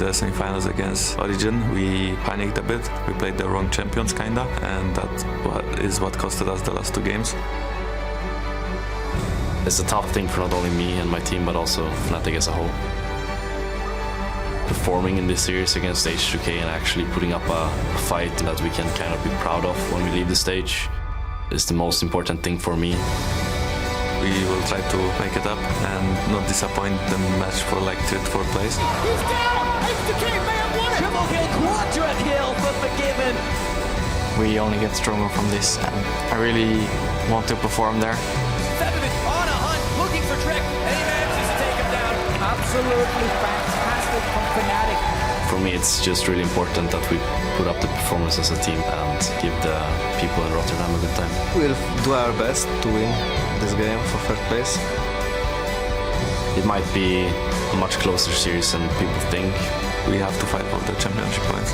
the semifinals against Origin, we panicked a bit. We played the wrong champions, kinda, and that is what costed us the last 2 games. It's a tough thing for not only me and my team, but also Fnatic as a whole. Performing in this series against H2K and actually putting up a fight that we can kind of be proud of when we leave the stage is the most important thing for me. We will try to make it up and not disappoint the match for like 3rd, 4th place. He's down! H2K may have won it! Triple kill, quadra kill for Forgiven! We only get stronger from this, and I really want to perform there. Fnatic on a hunt, looking for Trick, and he manages to take him down. Absolutely fantastic from Fnatic. For me, it's just really important that we put up the performance as a team and give the people in Rotterdam a good time. We'll do our best to win this game for 3rd place. It might be a much closer series than people think. We have to fight for the championship points.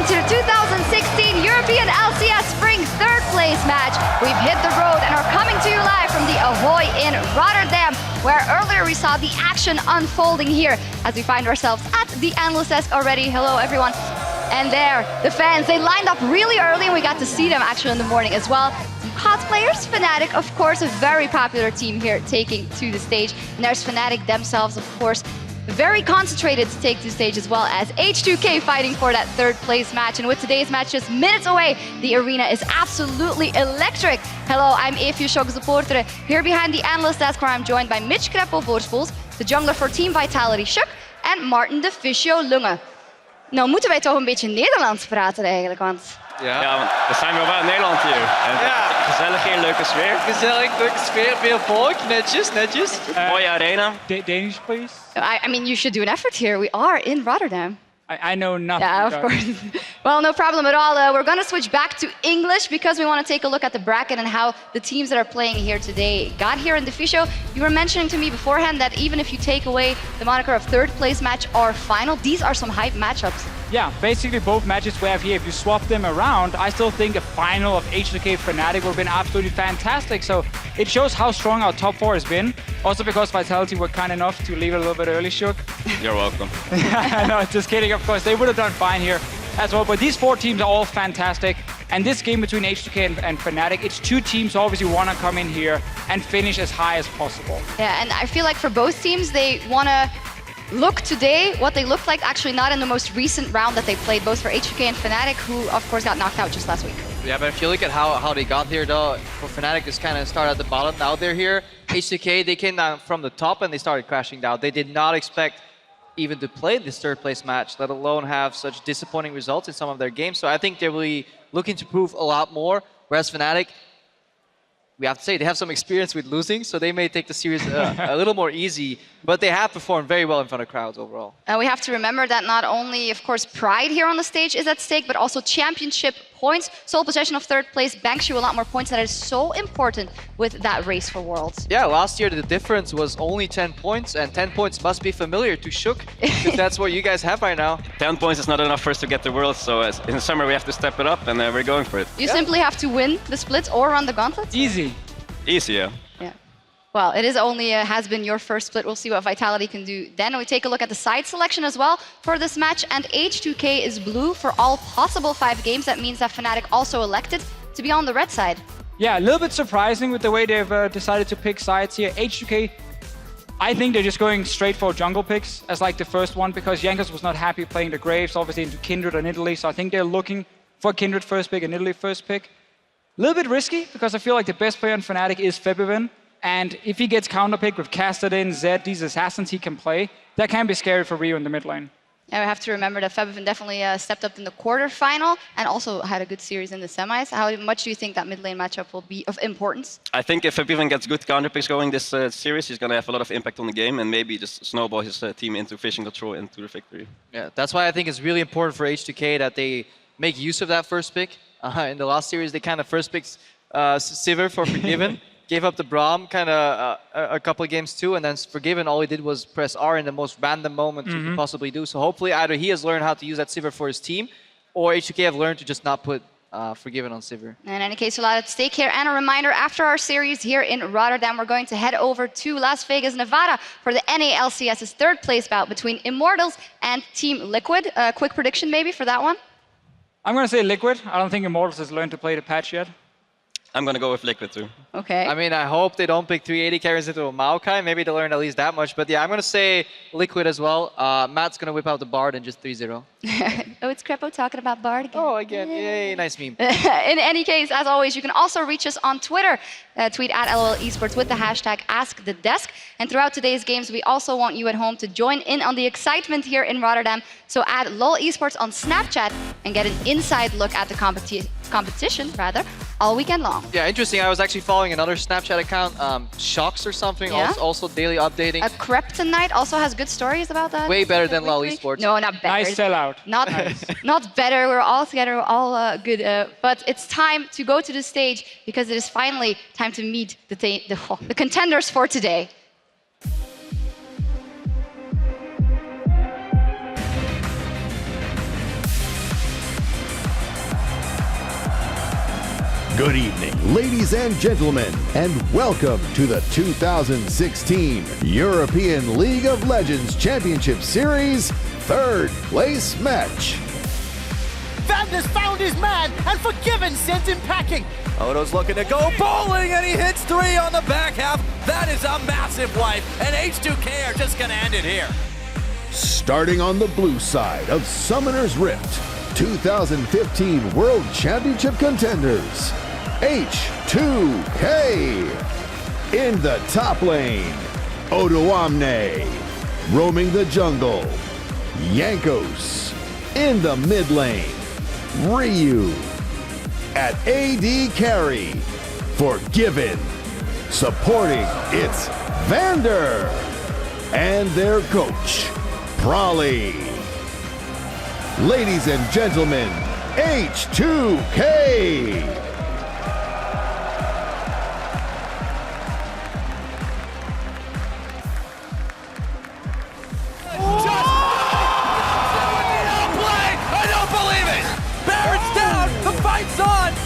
To the 2016 European LCS Spring 3rd place match. We've hit the road and are coming to you live from the Ahoy in Rotterdam, where earlier we saw the action unfolding here as we find ourselves at the Analyst Desk already. Hello everyone. And there, the fans, they lined up really early and we got to see them actually in the morning as well. Some cosplayers, Fnatic, of course, a very popular team here taking to the stage. And there's Fnatic themselves, of course, very concentrated to take to stage, as well as H2K fighting for that 3rd place match. And with today's match just minutes away, the arena is absolutely electric. Hello, I'm F2K supporter here behind the Analyst Desk, where I'm joined by Mitch Kreppel-Voorspools, the jungler for Team Vitality Shuk, en Martin de Fisio Lunge. Nou moeten wij toch een beetje Nederlands praten eigenlijk, want... Ja, want we zijn wel in Nederland hier. En gezellig hier, leuke sfeer. Gezellig, leuke sfeer, veel volk, netjes. Mooie arena. Danish, please. I mean, you should do an effort here. We are in Rotterdam. I know nothing. Yeah, of course. Well, no problem at all. We're going to switch back to English because we want to take a look at the bracket and how the teams that are playing here today got here in the Fisio. You were mentioning to me beforehand that even if you take away the moniker of 3rd place match or final, these are some hype matchups. Yeah, basically both matches we have here, if you swap them around, I still think a final of H2K Fnatic would have been absolutely fantastic. So it shows how strong our top 4 has been. Also because Vitality were kind enough to leave it a little bit early, Shuk. You're welcome. No, just kidding, of course. They would have done fine here as well. But these 4 teams are all fantastic. And this game between H2K and Fnatic, it's 2 teams who obviously want to come in here and finish as high as possible. Yeah, and I feel like for both teams, they want to look today what they looked like, actually not in the most recent round that they played, both for H2K and Fnatic, who of course got knocked out just last week. Yeah, but if you look at how they got here though, for Fnatic just kind of started at the bottom, now they're here. H2K, they came down from the top and they started crashing down. They did not expect even to play this 3rd place match, let alone have such disappointing results in some of their games. So I think they're really looking to prove a lot more, whereas Fnatic, we have to say, they have some experience with losing, so they may take the series a little more easy, but they have performed very well in front of crowds overall. And we have to remember that not only, of course, pride here on the stage is at stake, but also championship points. Sole possession of 3rd place banks you a lot more points. That is so important with that race for Worlds. Yeah, last year the difference was only 10 points, and 10 points must be familiar to Shuk, because that's what you guys have right now. 10 points is not enough for us to get the World, so in the summer we have to step it up, and we're going for it. You simply have to win the splits or run the gauntlet. Easy. Easy, yeah. Well, it is only has been your first split. We'll see what Vitality can do. Then we take a look at the side selection as well for this match, and H2K is blue for all possible 5 games. That means that Fnatic also elected to be on the red side. Yeah, a little bit surprising with the way they've decided to pick sides here. H2K, I think they're just going straight for jungle picks as like the first one, because Jankos was not happy playing the Graves, obviously into Kindred and Italy, so I think they're looking for Kindred first pick and Italy first pick. A little bit risky, because I feel like the best player in Fnatic is Febivin. And if he gets counterpicked with Casterden, Zed, these assassins he can play, that can be scary for Rio in the mid lane. Yeah, we have to remember that FEBVN definitely stepped up in the quarterfinal and also had a good series in the semis. How much do you think that mid lane matchup will be of importance? I think if FNC gets good counter picks going this series, he's going to have a lot of impact on the game and maybe just snowball his team into vision control into the victory. Yeah, that's why I think it's really important for H2K that they make use of that first pick. In the last series, they kind of first picked Sivir for Forgiven. Gave up the Braum kind of a couple of games too, and then Forgiven, all he did was press R in the most random moment you could possibly do. So hopefully either he has learned how to use that Sivir for his team, or H2K have learned to just not put Forgiven on Sivir. In any case, a lot at stake here. And a reminder, after our series here in Rotterdam, we're going to head over to Las Vegas, Nevada for the NALCS's third place bout between Immortals and Team Liquid. Quick prediction maybe for that one? I'm going to say Liquid. I don't think Immortals has learned to play the patch yet. I'm going to go with Liquid too. Okay. I mean, I hope they don't pick 380 carries into a Maokai. Maybe they'll learn at least that much. But yeah, I'm going to say Liquid as well. Matt's going to whip out the Bard and just 3-0. Oh, it's Crepo talking about Bard again. Oh, again. Yay, nice meme. In any case, as always, you can also reach us on Twitter. Tweet at LOL Esports with the hashtag AskTheDesk. And throughout today's games, we also want you at home to join in on the excitement here in Rotterdam. So add LOL Esports on Snapchat and get an inside look at the competition all weekend long. Yeah, interesting. I was actually following another Snapchat account, Shocks or something, Yeah? also daily updating. A Kryptonite also has good stories about that. Way better than LOL Esports. No, not better. Nice sellout. Not, not better. We're all together, all good. But it's time to go to the stage because it is finally time to meet the contenders for today. Good evening, ladies and gentlemen, and welcome to the 2016 European League of Legends Championship Series third place match. Vander's found his man, and Forgiven sent him packing. Odo's looking to go bowling, and he hits 3 on the back half. That is a massive wipe, and H2K are just gonna end it here. Starting on the blue side of Summoner's Rift, 2015 World Championship contenders, H2K. In the top lane, Odoamne. Roaming the jungle, Jankos. In the mid lane, Ryu. At AD carry, Forgiven. Supporting, it's Vander. And their coach, Prolly. Ladies and gentlemen, H2K.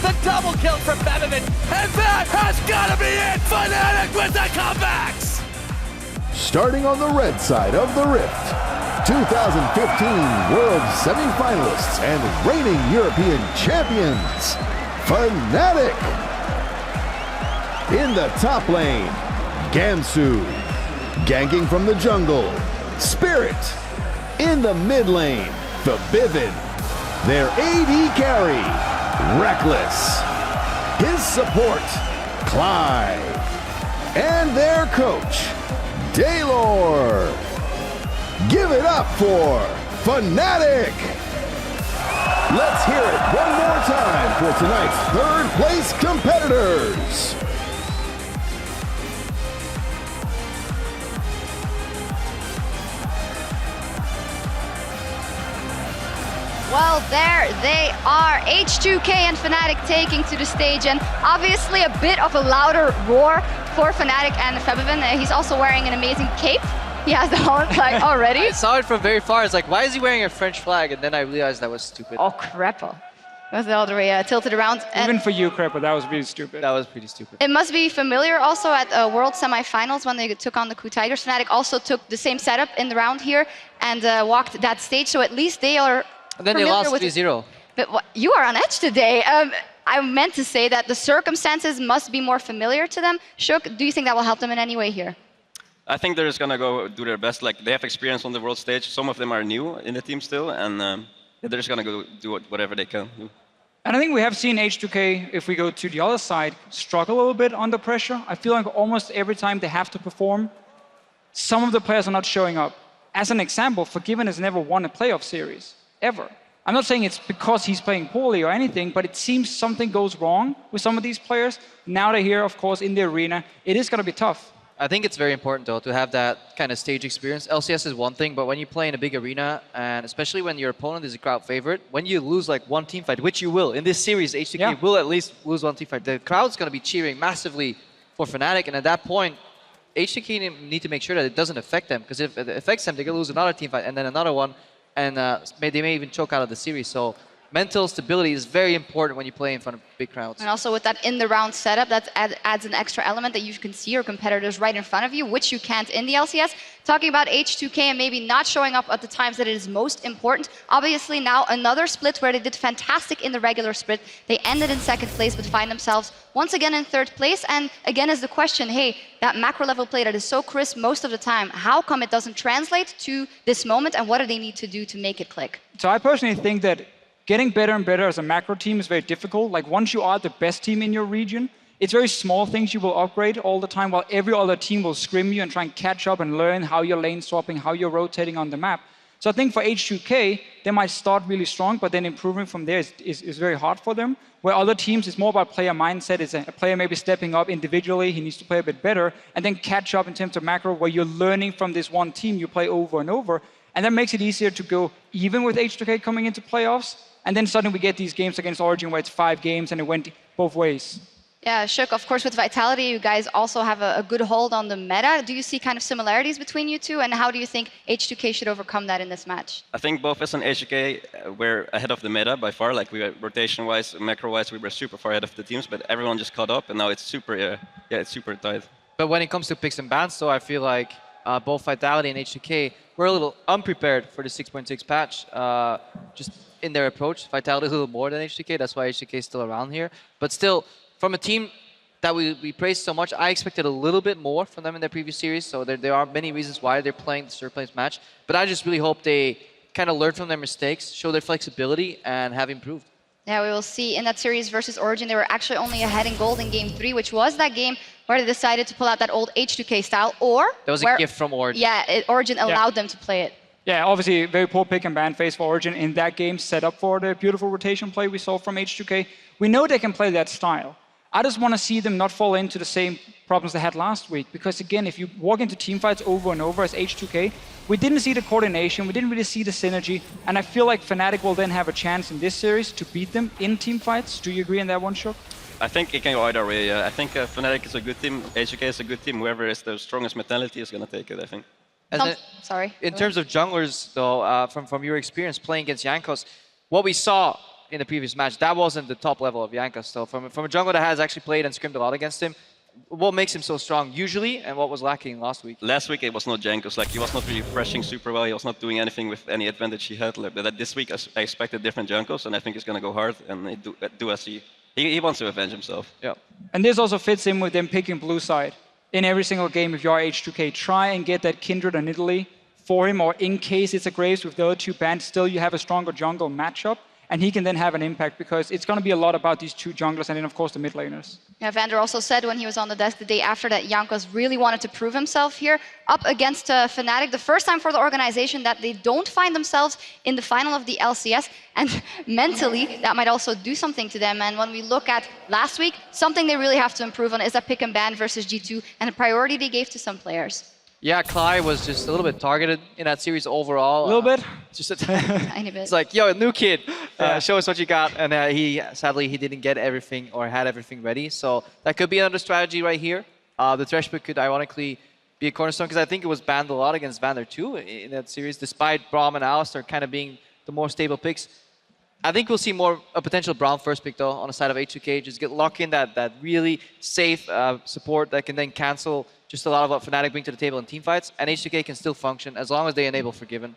The double kill from FNC, and that has got to be it! Fnatic with the comebacks! Starting on the red side of the Rift, 2015 World Semi-Finalists and reigning European champions, Fnatic. In the top lane, Gamsu. Ganking from the jungle, Spirit. In the mid lane, Forgiven. Their AD carry, Reckless. His support, Clyde. And their coach, Daylor. Give it up for Fnatic. Let's hear it one more time for tonight's third place competitors. Well, there they are, H2K and Fnatic taking to the stage, and obviously a bit of a louder roar for Fnatic and FEBVN. He's also wearing an amazing cape. He has the whole flag already. I saw it from very far. It's like, why is he wearing a French flag? And then I realized that was stupid. Oh, crap. Was the other way tilted around. And Even for you, Crepo, that was really stupid. That was pretty stupid. it must be familiar also at World Semifinals when they took on the Coup Tigers. Fnatic also took the same setup in the round here and walked that stage, so at least they are. And then they lost 3-0. But you are on edge today. I meant to say that the circumstances must be more familiar to them. Shook, do you think that will help them in any way here? I think they're just going to go do their best. Like, they have experience on the world stage. Some of them are new in the team still, and they're just going to go do whatever they can do. And I think we have seen H2K, if we go to the other side, struggle a little bit under pressure. I feel like almost every time they have to perform, some of the players are not showing up. as an example, Forgiven has never won a playoff series, ever. I'm not saying it's because he's playing poorly or anything, but it seems something goes wrong with some of these players. Now they're here, of course, in the arena. It is going to be tough. I think it's very important, though, to have that kind of stage experience. LCS is one thing, but when you play in a big arena, and especially when your opponent is a crowd favorite, when you lose like one team fight, which you will, in this series, H2K will at least lose one team fight, the crowd's going to be cheering massively for Fnatic, and at that point, H2K need to make sure that it doesn't affect them, because if it affects them, they're going to lose another team fight, and then another one, and they may even choke out of the series. So mental stability is very important when you play in front of big crowds. And also with that in-the-round setup, that adds an extra element that you can see your competitors right in front of you, which you can't in the LCS. Talking about H2K and maybe not showing up at the times that it is most important. Obviously now another split where they did fantastic in the regular split. They ended in second place, but find themselves once again in third place. And again is the question, hey, that macro level play that is so crisp most of the time, how come it doesn't translate to this moment, and what do they need to do to make it click? So I personally think that getting better and better as a macro team is very difficult. Like once you are the best team in your region, it's very small things you will upgrade all the time, while every other team will scrim you and try and catch up and learn how you're lane swapping, how you're rotating on the map. So I think for H2K, they might start really strong, but then improving from there is very hard for them. Where other teams, it's more about player mindset. It's a player maybe stepping up individually, he needs to play a bit better, and then catch up in terms of macro, where you're learning from this one team you play over and over. And that makes it easier to go even with H2K coming into playoffs. And then suddenly we get these games against Origin where it's 5 games and it went both ways. Yeah, Shook, of course, with Vitality, you guys also have a good hold on the meta. Do you see kind of similarities between you two? And how do you think H2K should overcome that in this match? I think both us and H2K were ahead of the meta by far. Like we were rotation-wise, macro-wise, we were super far ahead of the teams, but everyone just caught up, and now it's super, it's super tight. But when it comes to picks and bans, though, I feel like both Vitality and H2K were a little unprepared for the 6.6 patch. Just in their approach, Vitality is a little more than H2K. That's why H2K is still around here. But still, from a team that we praised so much, I expected a little bit more from them in their previous series. So there are many reasons why they're playing the third place match. But I just really hope they kind of learn from their mistakes, show their flexibility, and have improved. Yeah, we will see. In that series versus Origin, they were actually only ahead in gold in Game 3, which was that game where they decided to pull out that old H2K style, or... That was a gift from Origin. Yeah, Origin allowed them to play it. Yeah, obviously very poor pick and ban phase for Origin in that game, set up for the beautiful rotation play we saw from H2K. We know they can play that style. I just want to see them not fall into the same problems they had last week, because again, if you walk into teamfights over and over as H2K, we didn't see the coordination, we didn't really see the synergy, and I feel like Fnatic will then have a chance in this series to beat them in teamfights. Do you agree on that one, Shook? I think it can go either way. I think Fnatic is a good team, H2K is a good team. Whoever is the strongest mentality is going to take it, I think. Sorry. In terms of junglers, though, from your experience playing against Jankos, what we saw in the previous match, that wasn't the top level of Jankos. So from a jungler that has actually played and scrimmed a lot against him, what makes him so strong usually, and what was lacking last week? Last week it was not Jankos. Like he was not really refreshing super well. He was not doing anything with any advantage he had. But this week I expected different Jankos, and I think he's going to go hard. And do as he wants to avenge himself. Yeah. And this also fits in with them picking blue side. In every single game, if you are H2K, try and get that Kindred and Italy for him, or in case it's a Graves with the other two bans, still you have a stronger jungle matchup, and he can then have an impact, because it's going to be a lot about these two junglers and then, of course, the mid laners. Yeah, Vander also said when he was on the desk the day after that Jankos really wanted to prove himself here up against Fnatic. The first time for the organization that they don't find themselves in the final of the LCS, and mentally that might also do something to them. And when we look at last week, something they really have to improve on is that pick and ban versus G2 and the priority they gave to some players. Yeah, Klai was just a little bit targeted in that series overall. A little bit? Just a tiny bit. It's like, yo, new kid, show us what you got. And sadly, he didn't get everything or had everything ready. So that could be another strategy right here. The Thresh pick could ironically be a cornerstone, because I think it was banned a lot against Vander too in that series, despite Braum and Alistar kind of being the more stable picks. I think we'll see more a potential Braum first pick though on the side of H2K. Just lock in that really safe support that can then cancel just a lot of what Fnatic bring to the table in teamfights, and H2K can still function as long as they enable Forgiven.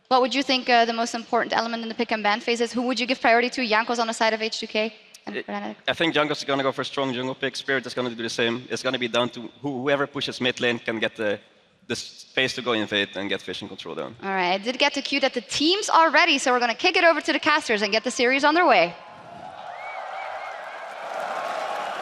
What would you think the most important element in the pick and ban phase is? Who would you give priority to? Jankos on the side of H2K? I think Jankos is going to go for a strong jungle pick. Spirit is going to do the same. It's going to be down to whoever pushes mid lane can get the space to go invade and get vision control down. All right, I did get to cue that the teams are ready, so we're going to kick it over to the casters and get the series on their way.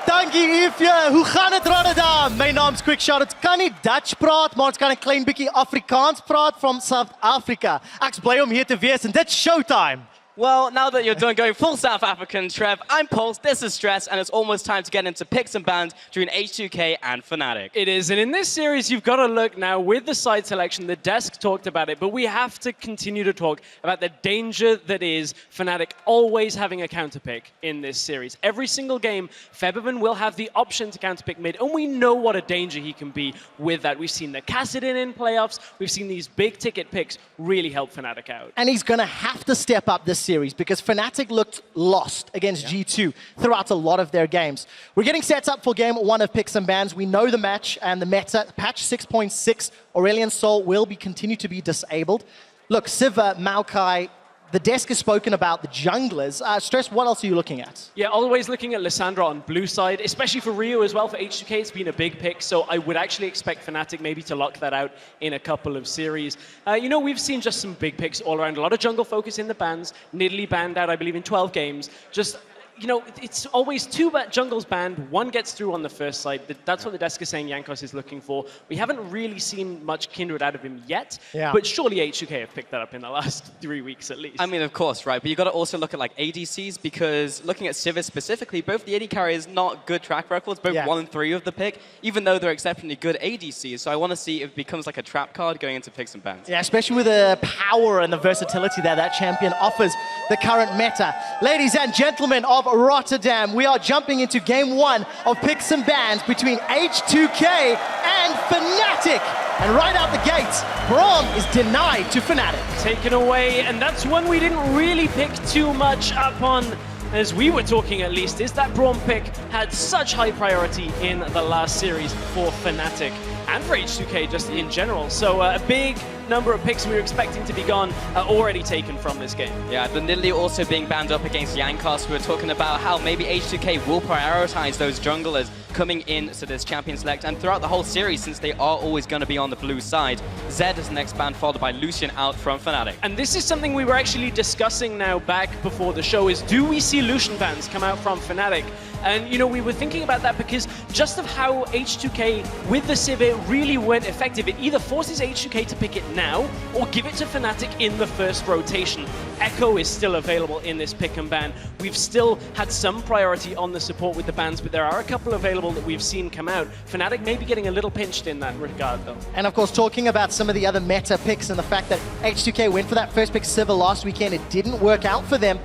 The Dankie Yves, hoe gaan dit Rotterdam? My naam's Quick Shot. Dit kan nie Dutch praat, maar ons kan 'n klein bietjie Afrikaans praat from South Africa. Ek's bly om hier te wees en dit's showtime. Well, now that you're done going full South African, Trev, I'm Pulse, this is Stress, and it's almost time to get into picks and bans between H2K and Fnatic. It is, and in this series, you've got to look now with the side selection. The desk talked about it, but we have to continue to talk about the danger that is Fnatic always having a counterpick in this series. Every single game, Feberman will have the option to counterpick mid, and we know what a danger he can be with that. We've seen the Kassadin in playoffs, we've seen these big ticket picks really help Fnatic out. And he's going to have to step up this series because Fnatic looked lost against G2 throughout a lot of their games. We're getting set up for game 1 of Picks and Bans. We know the match and the meta. Patch 6.6, Aurelion Sol will continue to be disabled. Look, Siva, Maokai, the desk has spoken about the junglers. Stress, what else are you looking at? Yeah, always looking at Lissandra on blue side, especially for Rio as well. For H2K, it's been a big pick, so I would actually expect Fnatic maybe to lock that out in a couple of series. You know, we've seen just some big picks all around. A lot of jungle focus in the bans. Nidalee banned out, I believe, in 12 games. Just, you know, it's always 2 jungles banned, 1 gets through on the first side. That's what the desk is saying Jankos is looking for. We haven't really seen much Kindred out of him yet, but surely H2K have picked that up in the last 3 weeks at least. I mean, of course, right, but you've got to also look at like ADCs, because looking at Civis specifically, both the AD carriers not good track records, both 1 and 3 of the pick, even though they're exceptionally good ADCs. So I want to see if it becomes like a trap card going into picks and bans. Yeah, especially with the power and the versatility that champion offers the current meta. Ladies and gentlemen of Rotterdam, we are jumping into game 1 of Picks and Bans between H2K and Fnatic. And right out the gates, Braum is denied to Fnatic. Taken away, and that's one we didn't really pick too much up on, as we were talking at least, is that Braum pick had such high priority in the last series for Fnatic and for H2K just in general. So a big number of picks we were expecting to be gone are already taken from this game. Yeah, the Nidalee also being banned up against Jankos. We were talking about how maybe H2K will prioritize those junglers coming into this champion select, and throughout the whole series, since they are always going to be on the blue side, Zed is the next ban, followed by Lucian out from Fnatic. And this is something we were actually discussing now back before the show, is do we see Lucian bans come out from Fnatic? And, you know, we were thinking about that because just of how H2K with the Civ really weren't effective. It either forces H2K to pick it now or give it to Fnatic in the first rotation. Echo is still available in this pick and ban. We've still had some priority on the support with the bans, but there are a couple available that we've seen come out. Fnatic may be getting a little pinched in that regard, though. And of course, talking about some of the other meta picks and the fact that H2K went for that first pick Civ last weekend, it didn't work out for them.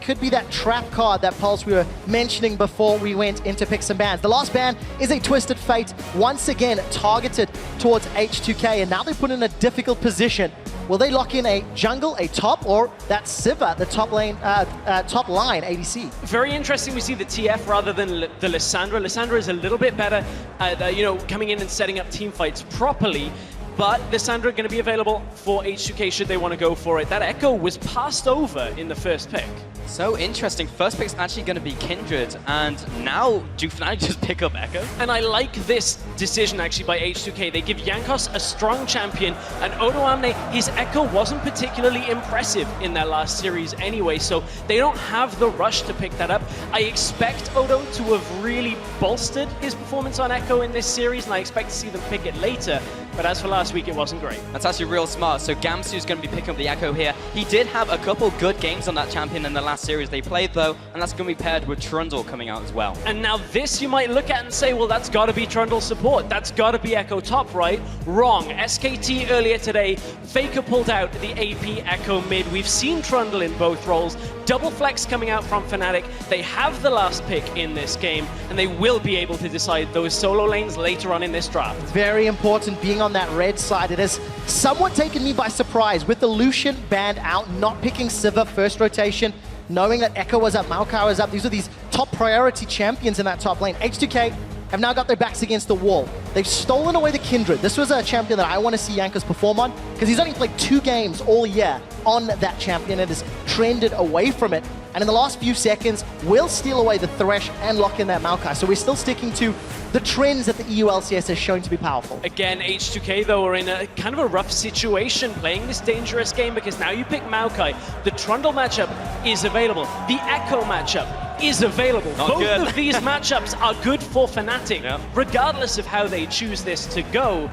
Could be that trap card, that Pulse we were mentioning before we went into picks and bans. The last ban is a Twisted Fate, once again targeted towards H2K, and now they're put in a difficult position. Will they lock in a jungle, a top, or that Siva, the top line ADC? Very interesting. We see the TF rather than the Lissandra. Lissandra is a little bit better at, you know, coming in and setting up team fights properly. But Lissandra going to be available for H2K should they want to go for it. That Echo was passed over in the first pick. So interesting. First pick's actually going to be Kindred, and now do Fnatic just pick up Echo? And I like this decision actually by H2K. They give Jankos a strong champion, and Odoamne, his Echo wasn't particularly impressive in their last series anyway, so they don't have the rush to pick that up. I expect Odo to have really bolstered his performance on Echo in this series, and I expect to see them pick it later. But as for last week, it wasn't great. That's actually real smart. So Gamsu's going to be picking up the Echo here. He did have a couple good games on that champion in the last series they played, though, and that's going to be paired with Trundle coming out as well. And now this you might look at and say, well, that's got to be Trundle support. That's got to be Echo top, right? Wrong. SKT earlier today, FLICKR pulled out the AP Echo mid. We've seen Trundle in both roles. Double flex coming out from Fnatic. They have the last pick in this game, and they will be able to decide those solo lanes later on in this draft. Very important being on that red side. It has somewhat taken me by surprise with the Lucian banned out, not picking Siva first rotation, knowing that Echo was up, Maokai was up. These are these top priority champions in that top lane. H2K have now got their backs against the wall. They've stolen away the Kindred. This was a champion that I want to see Jankos perform on, because he's only played 2 games all year on that champion and has trended away from it. And in the last few seconds, will steal away the Thresh and lock in that Maokai. So we're still sticking to the trends that the EU LCS has shown to be powerful. Again, H2K, though, are in a kind of a rough situation playing this dangerous game, because now you pick Maokai. The Trundle matchup is available. The Echo matchup is available. Not Both good. of these matchups are good for Fnatic, regardless of how they choose this to go.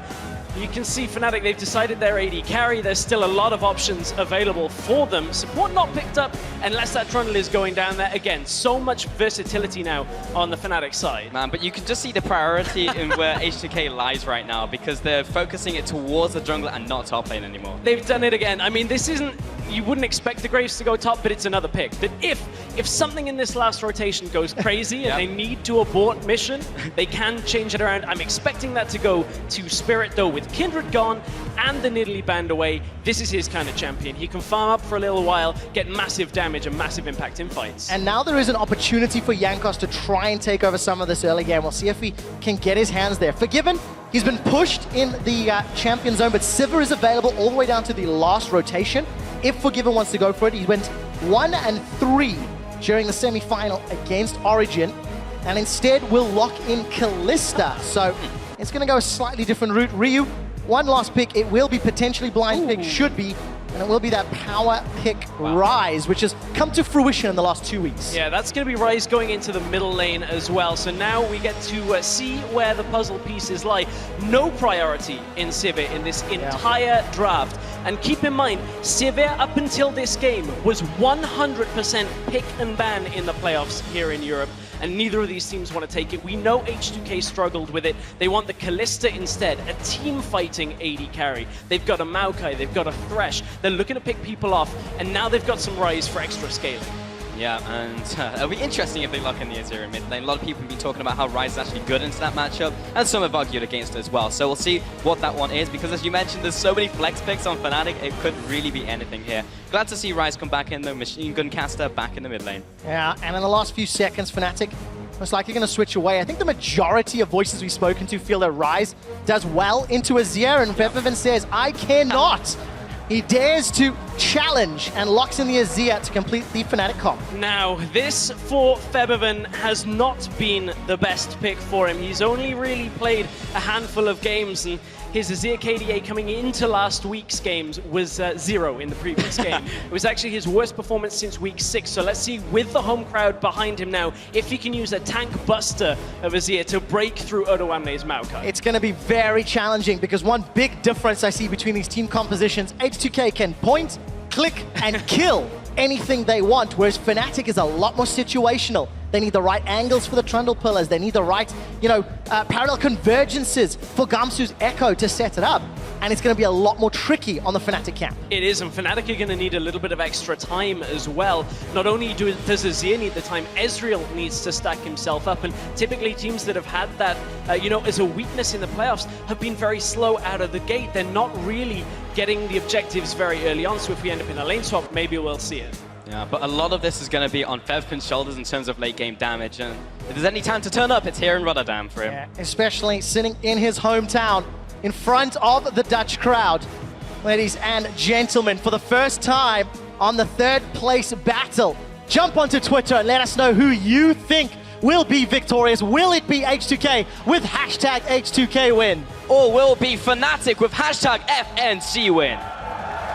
You can see Fnatic, they've decided their AD carry. There's still a lot of options available for them. Support not picked up unless that Trundle is going down there. Again, so much versatility now on the Fnatic side. Man, but you can just see the priority in where H2K lies right now because they're focusing it towards the jungle and not top lane anymore. They've done it again. I mean, this isn't, you wouldn't expect the Graves to go top, but it's another pick. That if something in this last rotation goes crazy and they need to abort mission, they can change it around. I'm expecting that to go to Spirit, though, with Kindred gone and the Nidalee banned away. This is his kind of champion. He can farm up for a little while, get massive damage and massive impact in fights. And now there is an opportunity for Jankos to try and take over some of this early game. We'll see if he can get his hands there. Forgiven, he's been pushed in the champion zone, but Sivir is available all the way down to the last rotation. If Forgiven wants to go for it, he went 1 and 3 during the semi-final against Origin, and instead will lock in Kalista. So it's going to go a slightly different route. Ryu, one last pick. It will be potentially blind pick, should be, and it will be that power pick Rise, which has come to fruition in the last 2 weeks. Yeah, that's going to be Rise going into the middle lane as well. So now we get to see where the puzzle pieces lie. No priority in Sivir in this entire draft. And keep in mind, Sivir up until this game was 100% pick and ban in the playoffs here in Europe. And neither of these teams want to take it. We know H2K struggled with it. They want the Kalista instead, a team-fighting AD carry. They've got a Maokai, they've got a Thresh. They're looking to pick people off, and now they've got some Rise for extra scaling. Yeah, and it'll be interesting if they lock in the Azir mid lane. A lot of people have been talking about how Rise is actually good into that matchup, and some have argued against it as well. So we'll see what that one is, because as you mentioned, there's so many flex picks on Fnatic, it could really be anything here. Glad to see Rise come back in, the Machine Gun Caster back in the mid lane. Yeah, and in the last few seconds, Fnatic most likely going to switch away. I think the majority of voices we've spoken to feel that Rise does well into Azir, and Febiven says, I cannot. He dares to challenge and locks in the Azir to complete the Fnatic comp. Now, this for Febiven has not been the best pick for him. He's only really played a handful of games, and his Azir KDA coming into last week's games was 0 in the previous game. It was actually his worst performance since week 6, so let's see with the home crowd behind him now if he can use a tank buster of Azir to break through Odoamne's Maokai. It's going to be very challenging, because one big difference I see between these team compositions, H2K can point, click, and kill anything they want, whereas Fnatic is a lot more situational. They need the right angles for the Trundle pillars. They need the right, parallel convergences for Gamsu's Echo to set it up. And it's going to be a lot more tricky on the Fnatic camp. It is, and Fnatic are going to need a little bit of extra time as well. Not only does Azir need the time, Ezreal needs to stack himself up. And typically teams that have had that, as a weakness in the playoffs have been very slow out of the gate. They're not really getting the objectives very early on. So if we end up in a lane swap, maybe we'll see it. Yeah, but a lot of this is going to be on Fevkin's shoulders in terms of late game damage. And if there's any time to turn up, it's here in Rotterdam for him. Yeah, especially sitting in his hometown in front of the Dutch crowd. Ladies and gentlemen, for the first time on the third place battle, jump onto Twitter and let us know who you think will be victorious. Will it be H2K with hashtag H2K win? Or will it be Fnatic with hashtag FNC win?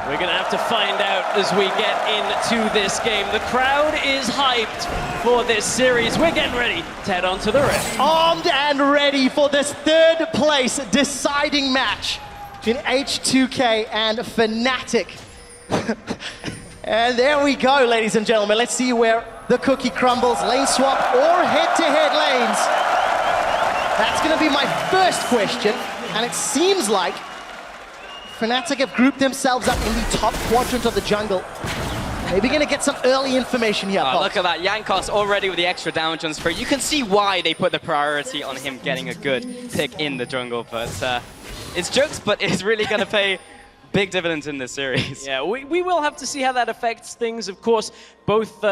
We're going to have to find out as we get into this game. The crowd is hyped for this series. We're getting ready to head on to the ring. Armed and ready for this third place deciding match between H2K and Fnatic. And there we go, ladies and gentlemen. Let's see where the cookie crumbles. Lane swap or head-to-head lanes? That's going to be my first question. And it seems like Fnatic have grouped themselves up in the top quadrant of the jungle. Maybe going to get some early information here, Look at that, Jankos already with the extra damage on Spirit. You can see why they put the priority on him getting a good pick in the jungle, but it's jokes, but it's really going to pay big dividends in this series. Yeah, we will have to see how that affects things. Of course, both,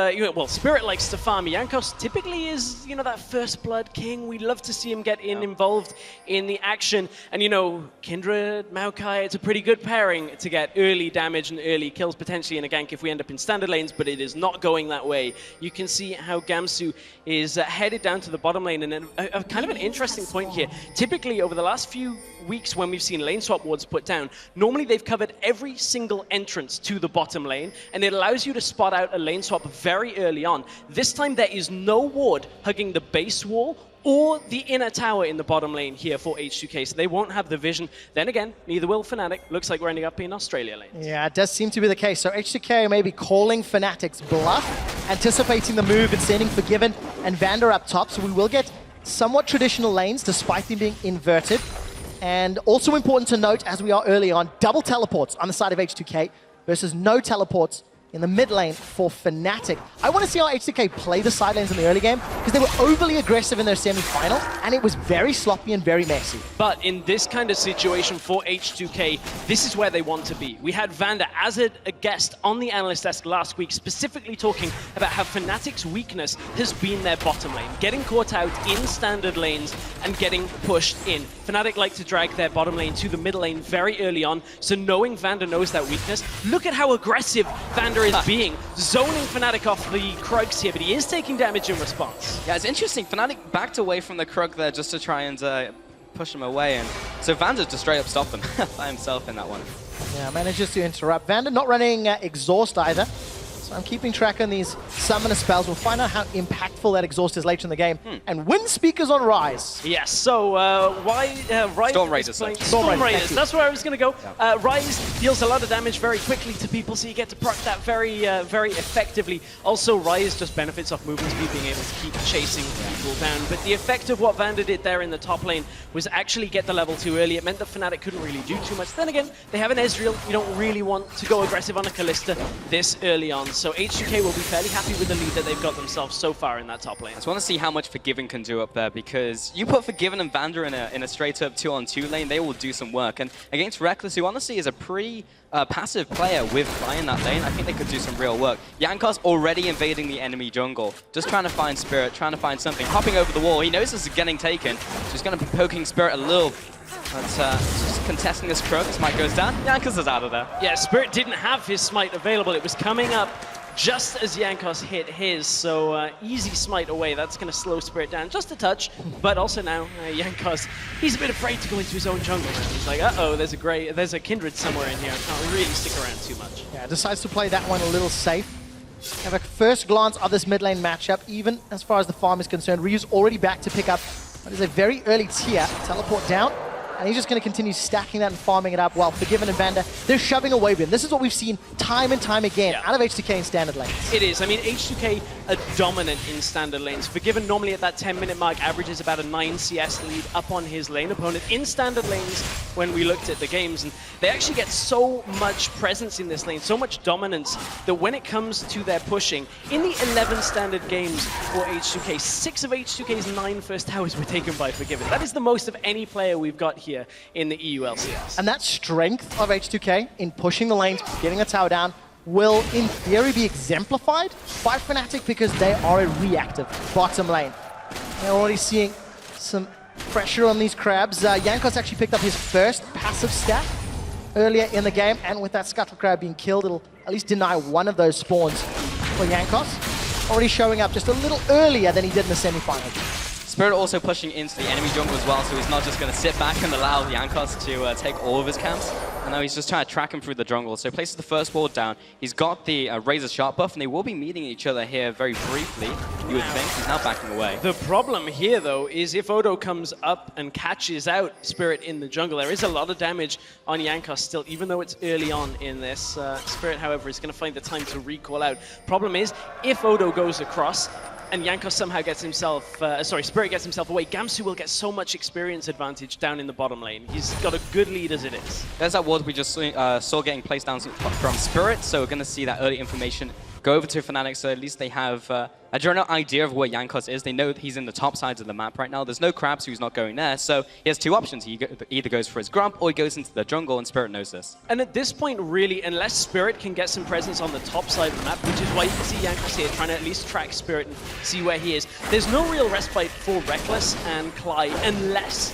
Spirit likes to farm. Jankos typically is, that first blood king. We love to see him get involved in the action. And, Kindred, Maokai, it's a pretty good pairing to get early damage and early kills, potentially in a gank if we end up in standard lanes, but it is not going that way. You can see how Gamsu is headed down to the bottom lane, and a kind of an interesting point here. Typically, over the last few weeks when we've seen lane swap wards put down, normally they've covered every single entrance to the bottom lane, and it allows you to spot out a lane swap very early on. This time there is no ward hugging the base wall or the inner tower in the bottom lane here for H2K, so they won't have the vision. Then again, neither will Fnatic. Looks like we're ending up in Australia lane. Yeah, it does seem to be the case. So H2K may be calling Fnatic's bluff, anticipating the move and sending Forgiven and Vander up top, so we will get somewhat traditional lanes despite them being inverted. And also important to note, as we are early on, double teleports on the side of H2K versus no teleports in the mid lane for Fnatic. I want to see how H2K play the side lanes in the early game, because they were overly aggressive in their semi-final, and it was very sloppy and very messy. But in this kind of situation for H2K, this is where they want to be. We had Vander as a guest on the analyst desk last week, specifically talking about how Fnatic's weakness has been their bottom lane, getting caught out in standard lanes and getting pushed in. Fnatic like to drag their bottom lane to the middle lane very early on, so knowing Vander knows that weakness, look at how aggressive Vander is being, zoning Fnatic off the Krugs here, but he is taking damage in response. Yeah, it's interesting. Fnatic backed away from the Krug there just to try and push him away, and so Vander just straight up stopped them by himself in that one. Yeah, manages to interrupt. Vander not running Exhaust either. So I'm keeping track on these summoner spells. We'll find out how impactful that Exhaust is later in the game. And Wind Speakers on Rise. Yes, so Rise Storm Raiders. Storm Raiders, that's where I was going to go. Rise deals a lot of damage very quickly to people, so you get to proc that very effectively. Also, Rise just benefits off movement speed, being able to keep chasing people down. But the effect of what Vander did there in the top lane was actually get the level 2 early. It meant that Fnatic couldn't really do too much. Then again, they have an Ezreal. You don't really want to go aggressive on a Kalista this early on. So H2K will be fairly happy with the lead that they've got themselves so far in that top lane. I just want to see how much Forgiven can do up there, because you put Forgiven and Vander in a straight-up 2-on-2 lane, they will do some work. And against Reckless, who honestly is a pretty passive player with Fly in that lane, I think they could do some real work. Jankos already invading the enemy jungle, just trying to find Spirit, trying to find something, hopping over the wall. He knows this is getting taken, so he's going to be poking Spirit a little. But just contesting this Krug, Smite goes down. Jankos is out of there. Yeah, Spirit didn't have his Smite available. It was coming up just as Jankos hit his, so easy Smite away. That's going to slow Spirit down just a touch, but also now Jankos, he's a bit afraid to go into his own jungle now. He's like, uh-oh, there's a Kindred somewhere in here. I can't really stick around too much. Yeah, decides to play that one a little safe. Have a first glance of this mid lane matchup, even as far as the farm is concerned. Ryu's already back to pick up what is a very early tier, teleport down. And he's just going to continue stacking that and farming it up while Forgiven and Vander, they're shoving away with him. This is what we've seen time and time again out of H2K in standard lanes. It is. I mean, H2K are dominant in standard lanes. Forgiven normally at that 10-minute mark averages about a 9 CS lead up on his lane opponent in standard lanes when we looked at the games. And they actually get so much presence in this lane, so much dominance, that when it comes to their pushing, in the 11 standard games for H2K, 6 of H2K's 9 first towers were taken by Forgiven. That is the most of any player we've got here in the EU LCS. And that strength of H2K in pushing the lanes, getting a tower down, will in theory be exemplified by Fnatic, because they are a reactive bottom lane. They're already seeing some pressure on these crabs. Jankos actually picked up his first passive stack earlier in the game, and with that Scuttle Crab being killed, it'll at least deny one of those spawns for Jankos. Already showing up just a little earlier than he did in the semi-final. Spirit also pushing into the enemy jungle as well, so he's not just going to sit back and allow Jankos to take all of his camps. And now he's just trying to track him through the jungle. So he places the first ward down. He's got the Razor Sharp buff, and they will be meeting each other here very briefly, you would think. He's now backing away. The problem here, though, is if Odo comes up and catches out Spirit in the jungle, there is a lot of damage on Jankos still, even though it's early on in this. Spirit, however, is going to find the time to recall out. Problem is, if Odo goes across, and Jankos somehow gets himself, Spirit gets himself away, Gamsu will get so much experience advantage down in the bottom lane. He's got a good lead as it is. There's that ward we just saw getting placed down from Spirit, so we're going to see that early information go over to Fnatic, so at least they have a general idea of where Jankos is. They know that he's in the top sides of the map right now. There's no crabs who's not going there, so he has two options. He either goes for his grump or he goes into the jungle, and Spirit knows this. And at this point, really, unless Spirit can get some presence on the top side of the map, which is why you can see Jankos here trying to at least track Spirit and see where he is, there's no real respite for Reckless and Clyde unless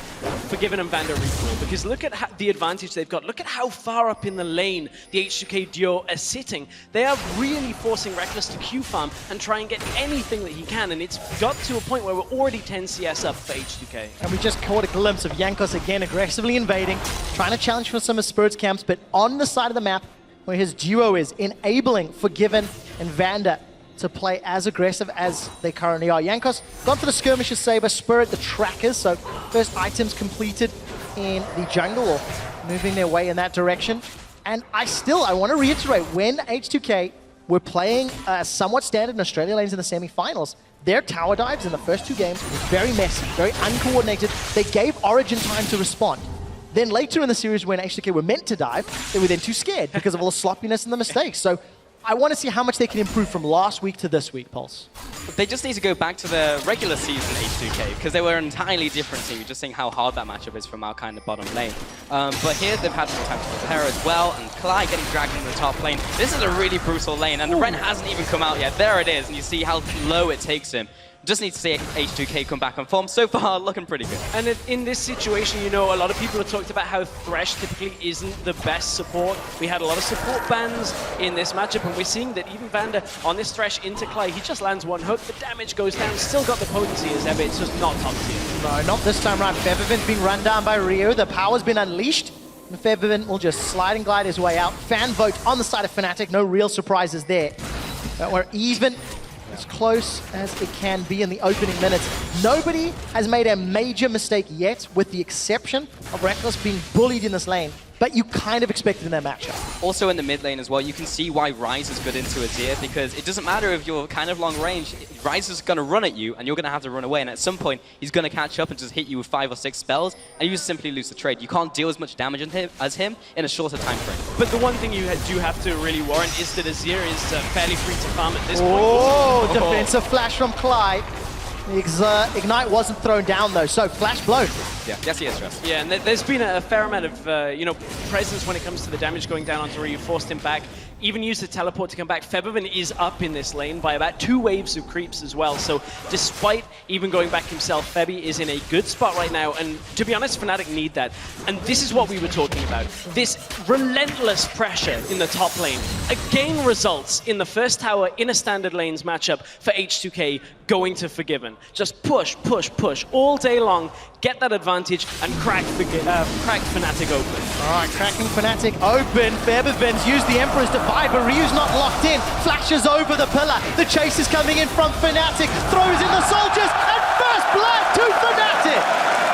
Forgiven and Vander recoil, because look at the advantage they've got. Look at how far up in the lane the H2K duo are sitting. They are really forcing Reckless to Q farm and try and get anything that he can, and it's got to a point where we're already 10 CS up for H2K. And we just caught a glimpse of Jankos again aggressively invading, trying to challenge for some of Spirit's camps, but on the side of the map where his duo is, enabling Forgiven and Vander to play as aggressive as they currently are. Jankos gone for the Skirmisher Saber, Spirit the Trackers, so first items completed in the jungle, or moving their way in that direction. And I want to reiterate, when H2K were playing somewhat standard in Australia lanes in the semi-finals, their tower dives in the first 2 games were very messy, very uncoordinated. They gave Origin time to respond. Then later in the series, when H2K were meant to dive, they were then too scared because of all the sloppiness and the mistakes. So I want to see how much they can improve from last week to this week, Pulse. They just need to go back to the regular season H2K, because they were an entirely different team. You're just seeing how hard that matchup is from our kind of bottom lane. But here they've had more time to prepare as well, and Clyde getting dragged into the top lane. This is a really brutal lane, and the Ren hasn't even come out yet. There it is, and you see how low it takes him. Just need to see H2K come back on form. So far, looking pretty good. And in this situation, you know, a lot of people have talked about how Thresh typically isn't the best support. We had a lot of support bans in this matchup, and we're seeing that even Vander on this Thresh into Clyde, he just lands one hook, the damage goes down, still got the potency as ever, it's just not top tier. No, not this time around. Feathervin's being run down by Rio, the power's been unleashed, and Feathervin will just slide and glide his way out. Fan vote on the side of Fnatic, no real surprises there. But we're even as close as it can be in the opening minutes. Nobody has made a major mistake yet, with the exception of Reckless being bullied in this lane. But you kind of expected in that matchup. Also in the mid lane as well, you can see why Ryze is good into Azir, because it doesn't matter if you're kind of long range, Ryze is going to run at you and you're going to have to run away, and at some point he's going to catch up and just hit you with 5 or 6 spells, and you just simply lose the trade. You can't deal as much damage as him in a shorter time frame. But the one thing you do have to really warrant is that Azir is fairly free to farm at this point. Oh, defensive flash from Clyde. The Ignite wasn't thrown down though, so flash blown. Yeah, yes he is, Trust. Yeah, and there's been a fair amount of you know, presence when it comes to the damage going down onto Ryu, forced him back. Even used the teleport to come back. Feathervin is up in this lane by about 2 waves of creeps as well. So despite even going back himself, Febby is in a good spot right now. And to be honest, Fnatic need that. And this is what we were talking about. This relentless pressure in the top lane. Again results in the first tower in a standard lanes matchup for H2K going to Forgiven. Just push, push, push all day long. Get that advantage and crack Fnatic open. All right, cracking Fnatic open. Feathervin's used the Emperor's Divide, but Ryu's not locked in. Flashes over the pillar. The chase is coming in from Fnatic. Throws in the soldiers, and first blood to Fnatic.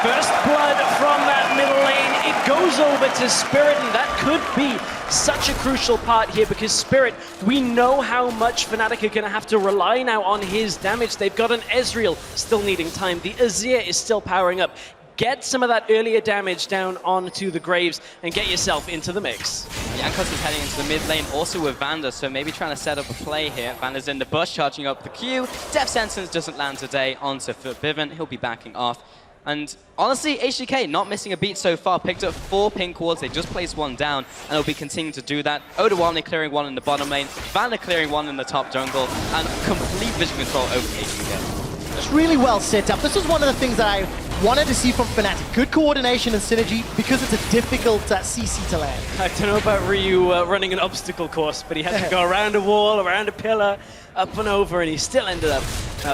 First blood from that middle lane. It goes over to Spirit, and that could be such a crucial part here, because Spirit, we know how much Fnatic are going to have to rely now on his damage. They've got an Ezreal still needing time. The Azir is still powering up. Get some of that earlier damage down onto the Graves and get yourself into the mix. Jankos is heading into the mid lane also with Vander, so maybe trying to set up a play here. Vander's in the bush, charging up the Q. Death Sentence doesn't land today onto Forgiven. He'll be backing off. And honestly, H2K not missing a beat so far. Picked up 4 pink wards. They just placed 1 down, and they'll be continuing to do that. Odoamne clearing 1 in the bottom lane, Vander clearing 1 in the top jungle, and complete vision control over H2K. It's really well set up. This is one of the things that I wanted to see from Fnatic. Good coordination and synergy, because it's a difficult CC to land. I don't know about Ryu running an obstacle course, but he had to go around a wall, around a pillar, up and over, and he still ended up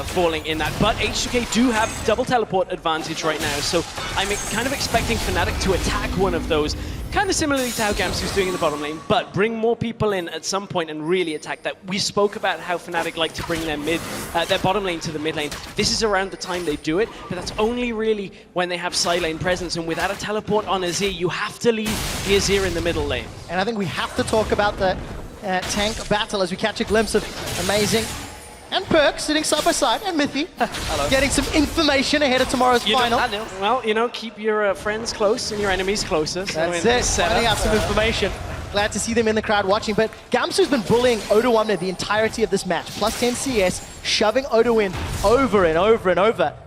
falling in that. But H2K do have double teleport advantage right now, so I'm kind of expecting Fnatic to attack one of those, kind of similarly to how Gamsu's doing in the bottom lane, but bring more people in at some point and really attack that. We spoke about how Fnatic like to bring their bottom lane to the mid lane. This is around the time they do it, but that's only really when they have side lane presence, and without a teleport on Azir, you have to leave the Azir in the middle lane. And I think we have to talk about the tank battle as we catch a glimpse of Amazing and Perk sitting side by side, and Mithy getting some information ahead of tomorrow's final. Well, you know, keep your friends close and your enemies closer. So That's it, finding out some information. Glad to see them in the crowd watching, but Gamsu's been bullying Odoamne the entirety of this match. Plus 10 CS, shoving Odo in over and over and over.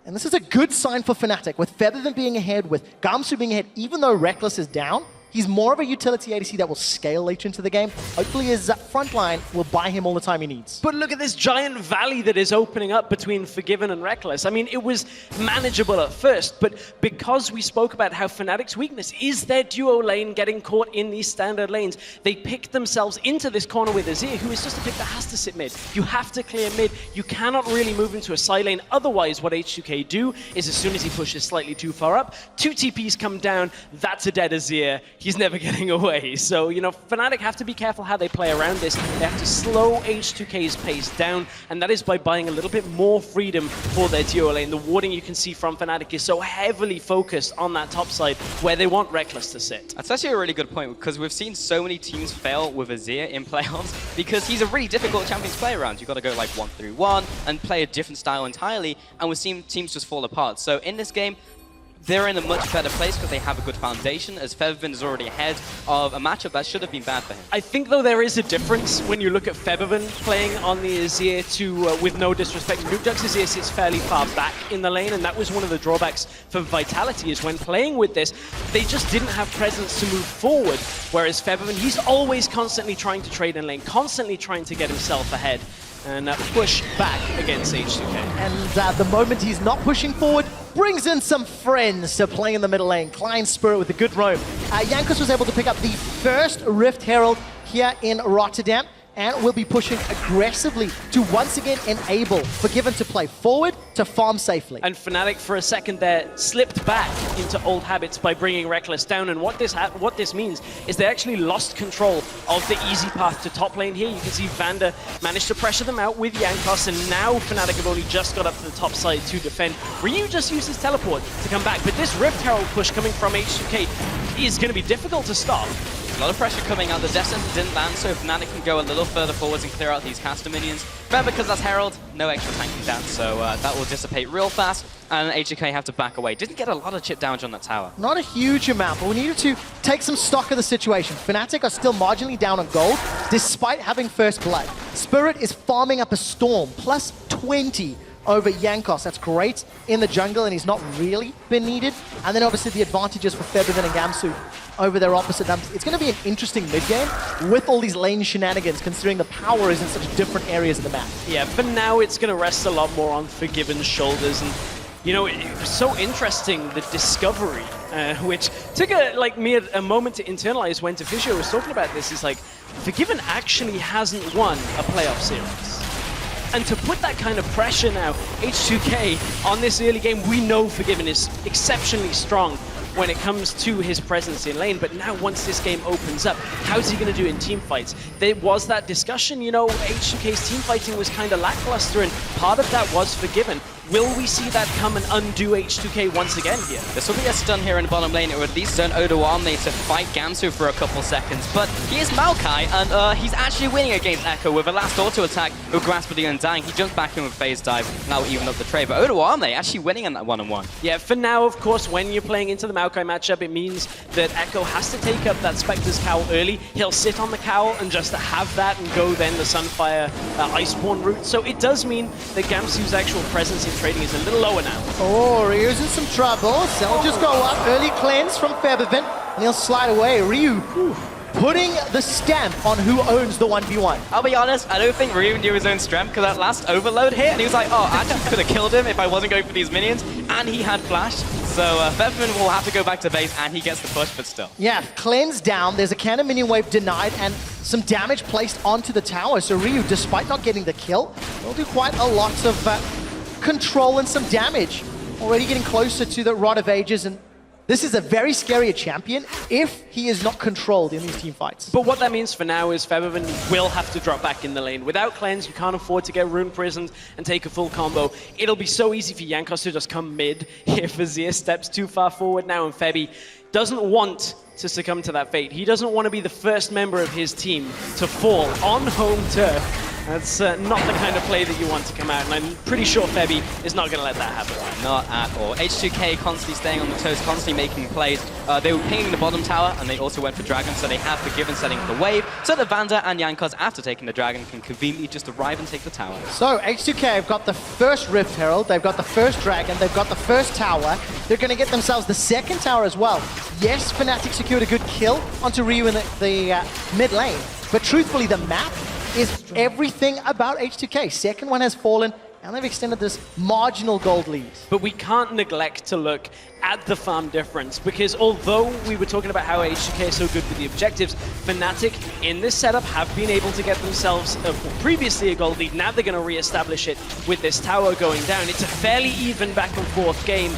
And this is a good sign for Fnatic, with Feathervin being ahead, with Gamsu being ahead, even though Reckless is down. He's more of a utility ADC that will scale later into the game. Hopefully his front line will buy him all the time he needs. But look at this giant valley that is opening up between Forgiven and Reckless. I mean, it was manageable at first, but because we spoke about how Fnatic's weakness is their duo lane getting caught in these standard lanes, they picked themselves into this corner with Azir, who is just a pick that has to sit mid. You have to clear mid. You cannot really move into a side lane. Otherwise, what H2K do is, as soon as he pushes slightly too far up, 2 TPs come down, that's a dead Azir. he's never getting away. So, you know, Fnatic have to be careful how they play around this. They have to slow H2K's pace down, and that is by buying a little bit more freedom for their duo lane. The warding you can see from Fnatic is so heavily focused on that top side where they want Reckless to sit. That's actually a really good point, because we've seen so many teams fail with Azir in playoffs because he's a really difficult champion to play around. You've got to go like 1-3-1 and play a different style entirely, and we've seen teams just fall apart. So in this game, they're in a much better place because they have a good foundation, as Febiven is already ahead of a matchup that should have been bad for him. I think, though, there is a difference when you look at Febiven playing on the Azir to, with no disrespect, Nukeduck's Azir sits fairly far back in the lane, and that was one of the drawbacks for Vitality, is when playing with this, they just didn't have presence to move forward, whereas Febiven, he's always constantly trying to trade in lane, constantly trying to get himself ahead and push back against H2K. And the moment he's not pushing forward, brings in some friends to play in the middle lane. Klein Spirit with a good roam. Jankos was able to pick up the first Rift Herald here in Rotterdam, and will be pushing aggressively to once again enable Forgiven to play forward, to farm safely. And Fnatic for a second there slipped back into old habits by bringing Reckless down, and what this means is they actually lost control of the easy path to top lane here. You can see Vander managed to pressure them out with Jankos, and now Fnatic have only just got up to the top side to defend. Ryu just used his teleport to come back, but this Rift Herald push coming from H2K is going to be difficult to stop. A lot of pressure coming out. The Death Sentence didn't land, so Fnatic can go a little further forwards and clear out these caster minions. Remember, because that's Herald, no extra tanking down, so that will dissipate real fast, and H2K have to back away. Didn't get a lot of chip damage on that tower. Not a huge amount, but we needed to take some stock of the situation. Fnatic are still marginally down on gold, despite having first blood. Spirit is farming up a Storm, plus 20 over Jankos. That's great in the jungle, and he's not really been needed. And then obviously the advantages for Febiven and Gamsu over their opposite. It's going to be an interesting mid-game with all these lane shenanigans, considering the power is in such different areas of the map. Yeah, for now it's going to rest a lot more on Forgiven's shoulders, and you know, it was so interesting, the discovery, which took me a moment to internalize when Tafisio was talking about this. Is like, Forgiven actually hasn't won a playoff series. And to put that kind of pressure now, H2K, on this early game, we know Forgiven is exceptionally strong when it comes to his presence in lane, but now once this game opens up, how's he going to do in team fights? There was that discussion, you know, H2K's team fighting was kind of lackluster, and part of that was Forgiven. Will we see that come and undo H2K once again here? This will be a stun here in the bottom lane. It would at least turn Odoamne to fight Gamsu for a couple seconds. But he is Maokai, and he's actually winning against Echo with a last auto attack with Grasp of the Undying. He jumps back in with phase dive, now even up the trade. But Odoamne actually winning in that one-on-one. Yeah, for now, of course, when you're playing into the Maokai matchup, it means that Echo has to take up that Spectre's cowl early. He'll sit on the cowl and just have that and go then the Sunfire Iceborne route. So it does mean that Gamsu's actual presence in trading is a little lower now. Oh, Ryu's in some trouble. Cell just go up. Early cleanse from Febiven, and he'll slide away. Ryu putting the stamp on who owns the 1v1. I'll be honest, I don't think Ryu knew his own strength, because that last overload hit, and he was like, oh, I actually could have killed him if I wasn't going for these minions, and he had flash. So Febiven will have to go back to base, and he gets the push, but still. Yeah, cleanse down. There's a cannon minion wave denied, and some damage placed onto the tower. So Ryu, despite not getting the kill, will do quite a lot of control and some damage. Already getting closer to the Rod of Ages, and this is a very scary champion if he is not controlled in these team fights. But what that means for now is Febiven will have to drop back in the lane. Without cleanse, you can't afford to get rune prisoned and take a full combo. It'll be so easy for Jankos to just come mid if Azir steps too far forward now, and Febi doesn't want to succumb to that fate. He doesn't want to be the first member of his team to fall on home turf. That's not the kind of play that you want to come out, and I'm pretty sure Febi is not going to let that happen. Not at all. H2K constantly staying on the toes, constantly making plays. They were pinging the bottom tower, and they also went for Dragon, so they have Forgiven setting the wave, so that Vander and Jankos, after taking the Dragon, can conveniently just arrive and take the tower. So H2K have got the first Rift Herald, they've got the first Dragon, they've got the first tower. They're going to get themselves the second tower as well. Yes, Fnatic secured a good kill onto Ryu in the mid lane, but truthfully, the map is everything about H2K. Second one has fallen, and they've extended this marginal gold lead. But we can't neglect to look at the farm difference, because although we were talking about how H2K is so good with the objectives, Fnatic in this setup have been able to get themselves previously a gold lead. Now they're going to re-establish it with this tower going down. It's a fairly even back and forth game.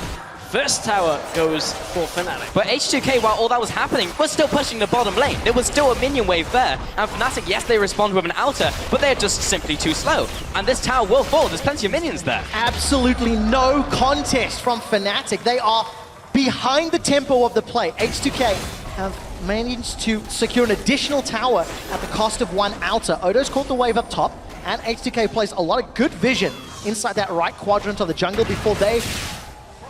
First tower goes for Fnatic. But H2K, while all that was happening, was still pushing the bottom lane. There was still a minion wave there. And Fnatic, yes, they respond with an outer, but they're just simply too slow. And this tower will fall. There's plenty of minions there. Absolutely no contest from Fnatic. They are behind the tempo of the play. H2K have managed to secure an additional tower at the cost of one outer. Odo's caught the wave up top, and H2K plays a lot of good vision inside that right quadrant of the jungle before they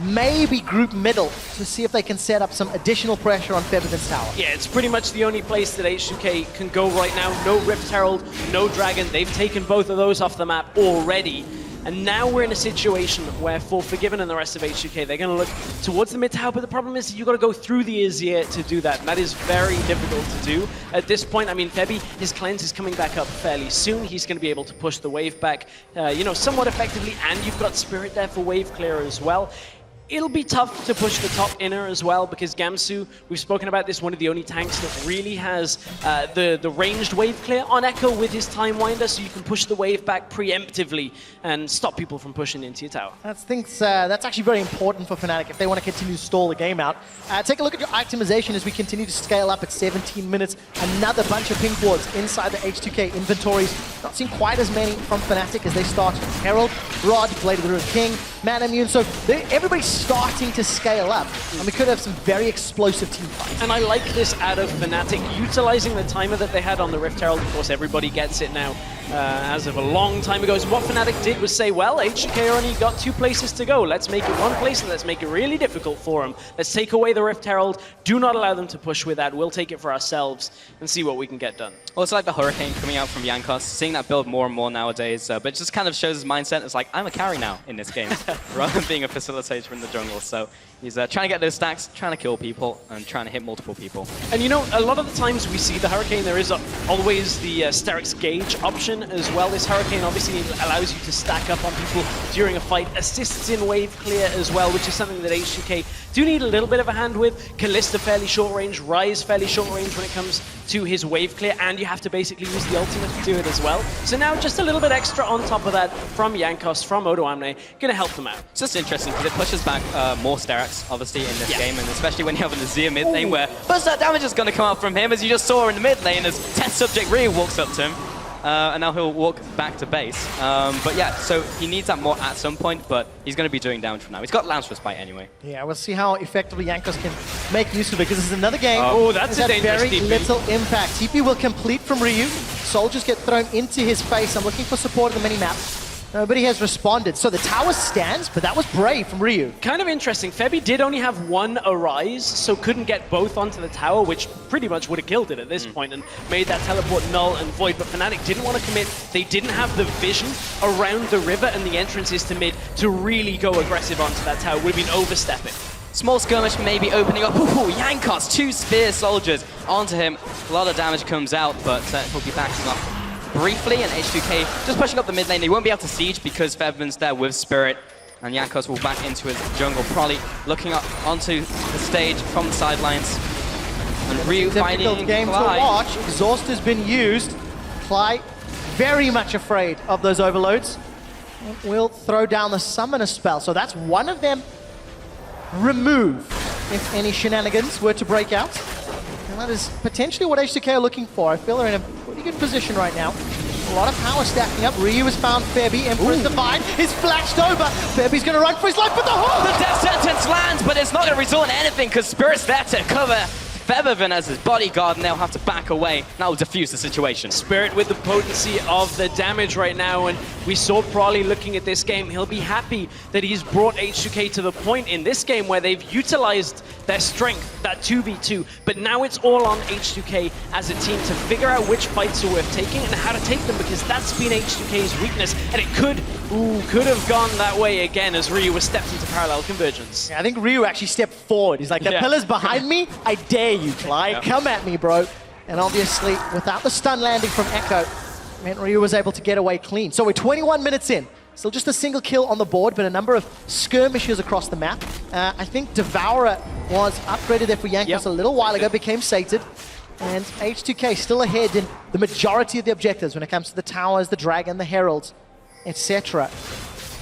maybe group middle to see if they can set up some additional pressure on Febiven's tower. Yeah, it's pretty much the only place that H2K can go right now. No Rift Herald, no Dragon. They've taken both of those off the map already. And now we're in a situation where for Forgiven and the rest of H2K, they're going to look towards the mid tower, but the problem is you've got to go through the Azir to do that, and that is very difficult to do. At this point, I mean, Febi, his cleanse is coming back up fairly soon. He's going to be able to push the wave back, somewhat effectively, and you've got Spirit there for wave clear as well. It'll be tough to push the top inner as well, because Gamsu, we've spoken about this, one of the only tanks that really has the ranged wave clear on Echo with his Time Winder, so you can push the wave back preemptively and stop people from pushing into your tower. That's actually very important for Fnatic if they want to continue to stall the game out. Take a look at your itemization as we continue to scale up at 17 minutes. Another bunch of pink wards inside the H2K inventories. Not seeing quite as many from Fnatic as they start Herald, Rod, Blade of the Ruined King, Man Immune, so everybody's starting to scale up, and we could have some very explosive team fights. And I like this out of Fnatic, utilizing the timer that they had on the Rift Herald. Of course, everybody gets it now, as of a long time ago. So what Fnatic did was say, well, H2K only got 2 places to go. Let's make it one place, and let's make it really difficult for them. Let's take away the Rift Herald. Do not allow them to push with that. We'll take it for ourselves and see what we can get done. Well, it's like the Hurricane coming out from Jankos, seeing that build more and more nowadays, but it just kind of shows his mindset. It's like, I'm a carry now in this game, rather than being a facilitator in the jungle. So he's trying to get those stacks, trying to kill people, and trying to hit multiple people. And a lot of the times we see the Hurricane, there is always the Sterix Gauge option as well. This Hurricane obviously allows you to stack up on people during a fight, assists in wave clear as well, which is something that H2K do need a little bit of a hand with. Kalista fairly short range, Ryze fairly short range when it comes to his wave clear, and you have to basically use the ultimate to do it as well. So now just a little bit extra on top of that from Jankos, from Odo Amne, going to help them out. It's just interesting because it pushes back more Sterix, obviously, in this game, and especially when you have an Azir mid lane where most of that damage is going to come out from him, as you just saw in the mid lane as test subject Ryu walks up to him. And now he'll walk back to base. But yeah, so he needs that more at some point, but he's going to be doing damage for now. He's got Lance Respite anyway. Yeah, we'll see how effectively Jankos can make use of it, because this is another game. Oh, that's a dangerous very TP. little impact. TP will complete from Ryu. Soldiers get thrown into his face. I'm looking for support on the mini-map. Nobody has responded. So the tower stands, but that was brave from Ryu. Kind of interesting. Febi did only have one Arise, so couldn't get both onto the tower, which pretty much would have killed it at this point and made that teleport null and void. But Fnatic didn't want to commit. They didn't have the vision around the river and the entrances to mid to really go aggressive onto that tower. Would have been overstepping. Small skirmish maybe opening up. Ooh, Jankos, 2 spear soldiers onto him. A lot of damage comes out, but he'll be backing up briefly, and H2K just pushing up the mid lane. They won't be able to siege because Febiven's there with Spirit, and Jankos will back into his jungle, probably looking up onto the stage from the sidelines. And Ryu finding difficult game to watch. Exhaust has been used. Cly very much afraid of those overloads. Will throw down the summoner spell, so that's one of them removed if any shenanigans were to break out. And that is potentially what H2K are looking for. I feel they're in a pretty good position right now. A lot of power stacking up. Ryu has found Febi. Emperor's Divine is flashed over. Febi's going to run for his life, but the death sentence lands, but it's not going to result in anything because Spirit's there to cover Febiven as his bodyguard, and they'll have to back away. That will defuse the situation. Spirit with the potency of the damage right now, and we saw Prawley looking at this game. He'll be happy that he's brought H2K to the point in this game where they've utilized their strength, that 2v2, but now it's all on H2K as a team to figure out which fights are worth taking and how to take them, because that's been H2K's weakness, and it could have gone that way again as Ryu was stepped into parallel convergence. Yeah, I think Ryu actually stepped forward. He's like, the pillar's behind me, I dare you, Clyde. Come at me, bro. And obviously, without the stun landing from Echo, meant Ryu was able to get away clean. So we're 21 minutes in. Still just a single kill on the board, but a number of skirmishes across the map. I think Devourer was upgraded there for Jankos a little while ago, became sated. And H2K still ahead in the majority of the objectives when it comes to the towers, the dragon, the heralds, etc.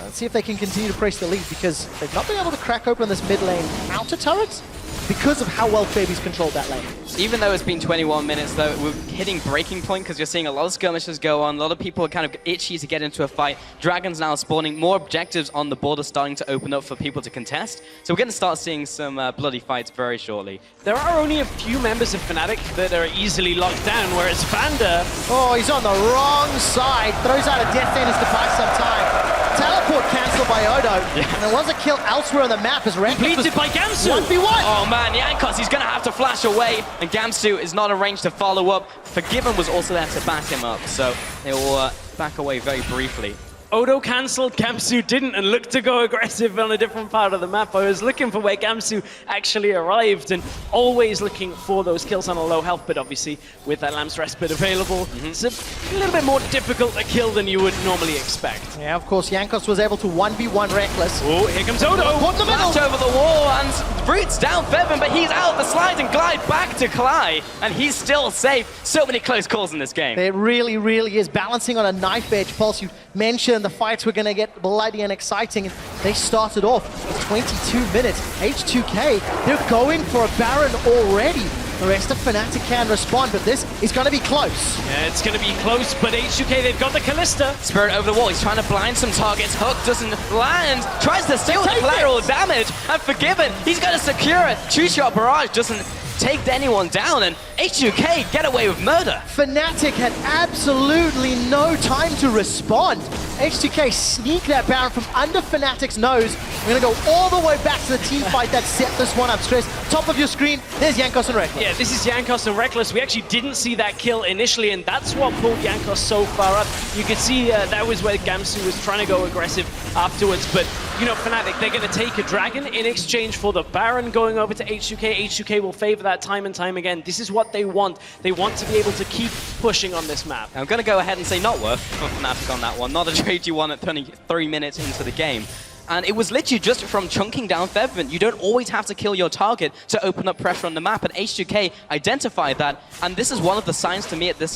Let's see if they can continue to press the lead, because they've not been able to crack open this mid lane outer turret because of how well Fabi's controlled that lane. Even though it's been 21 minutes, though, we're hitting breaking point because you're seeing a lot of skirmishes go on. A lot of people are kind of itchy to get into a fight. Dragons now spawning. More objectives on the border starting to open up for people to contest. So we're going to start seeing some bloody fights very shortly. There are only a few members of Fnatic that are easily locked down, whereas Vander... Oh, he's on the wrong side. Throws out a Death Sentence to buy some time. Teleport cancelled by Odo. Yeah. And there was a kill elsewhere on the map as Reckless completed by Gamsu. 1v1. Oh man, Jankos, he's going to have to flash away. And Gamsu is not arranged to follow up. Forgiven was also there to back him up. So they will back away very briefly. Odo cancelled, Gamsu didn't, and looked to go aggressive on a different part of the map. I was looking for where Gamsu actually arrived, and always looking for those kills on a low health, but obviously with that Lamb's Respite available, it's a little bit more difficult to kill than you would normally expect. Yeah, of course, Jankos was able to 1v1 Reckless. Oh, here comes Odo! Caught in the middle! Flash over the wall, and Brute's down Fevin, but he's out the slide and glide back to Cly, and he's still safe. So many close calls in this game. It really, really is. Balancing on a knife edge. Pulse, you mentioned the fights were going to get bloody and exciting. They started off with 22 minutes. H2K, they're going for a Baron already. The rest of Fnatic can respond, but this is going to be close. Yeah, it's going to be close, but H2K, they've got the Callista. Spirit over the wall, he's trying to blind some targets. Hook doesn't land, tries to steal the collateral damage, and Forgiven, he's going to secure it. Two-shot barrage doesn't take anyone down, and H2K get away with murder. Fnatic had absolutely no time to respond. H2K sneak that Baron from under Fnatic's nose. We're going to go all the way back to the team fight that set this one up. Stress, top of your screen, there's Jankos and Reckless. Yeah, this is Jankos and Reckless. We actually didn't see that kill initially, and that's what pulled Jankos so far up. You could see that was where Gamsu was trying to go aggressive afterwards, but you know, Fnatic, they're going to take a Dragon in exchange for the Baron going over to H2K. H2K will favor that time and time again. This is what they want. They want to be able to keep pushing on this map. I'm going to go ahead and say not worth for Fnatic on that one. Not a trade you won at 23 minutes into the game. And it was literally just from chunking down Fevin. You don't always have to kill your target to open up pressure on the map, and H2K identified that. And this is one of the signs to me in this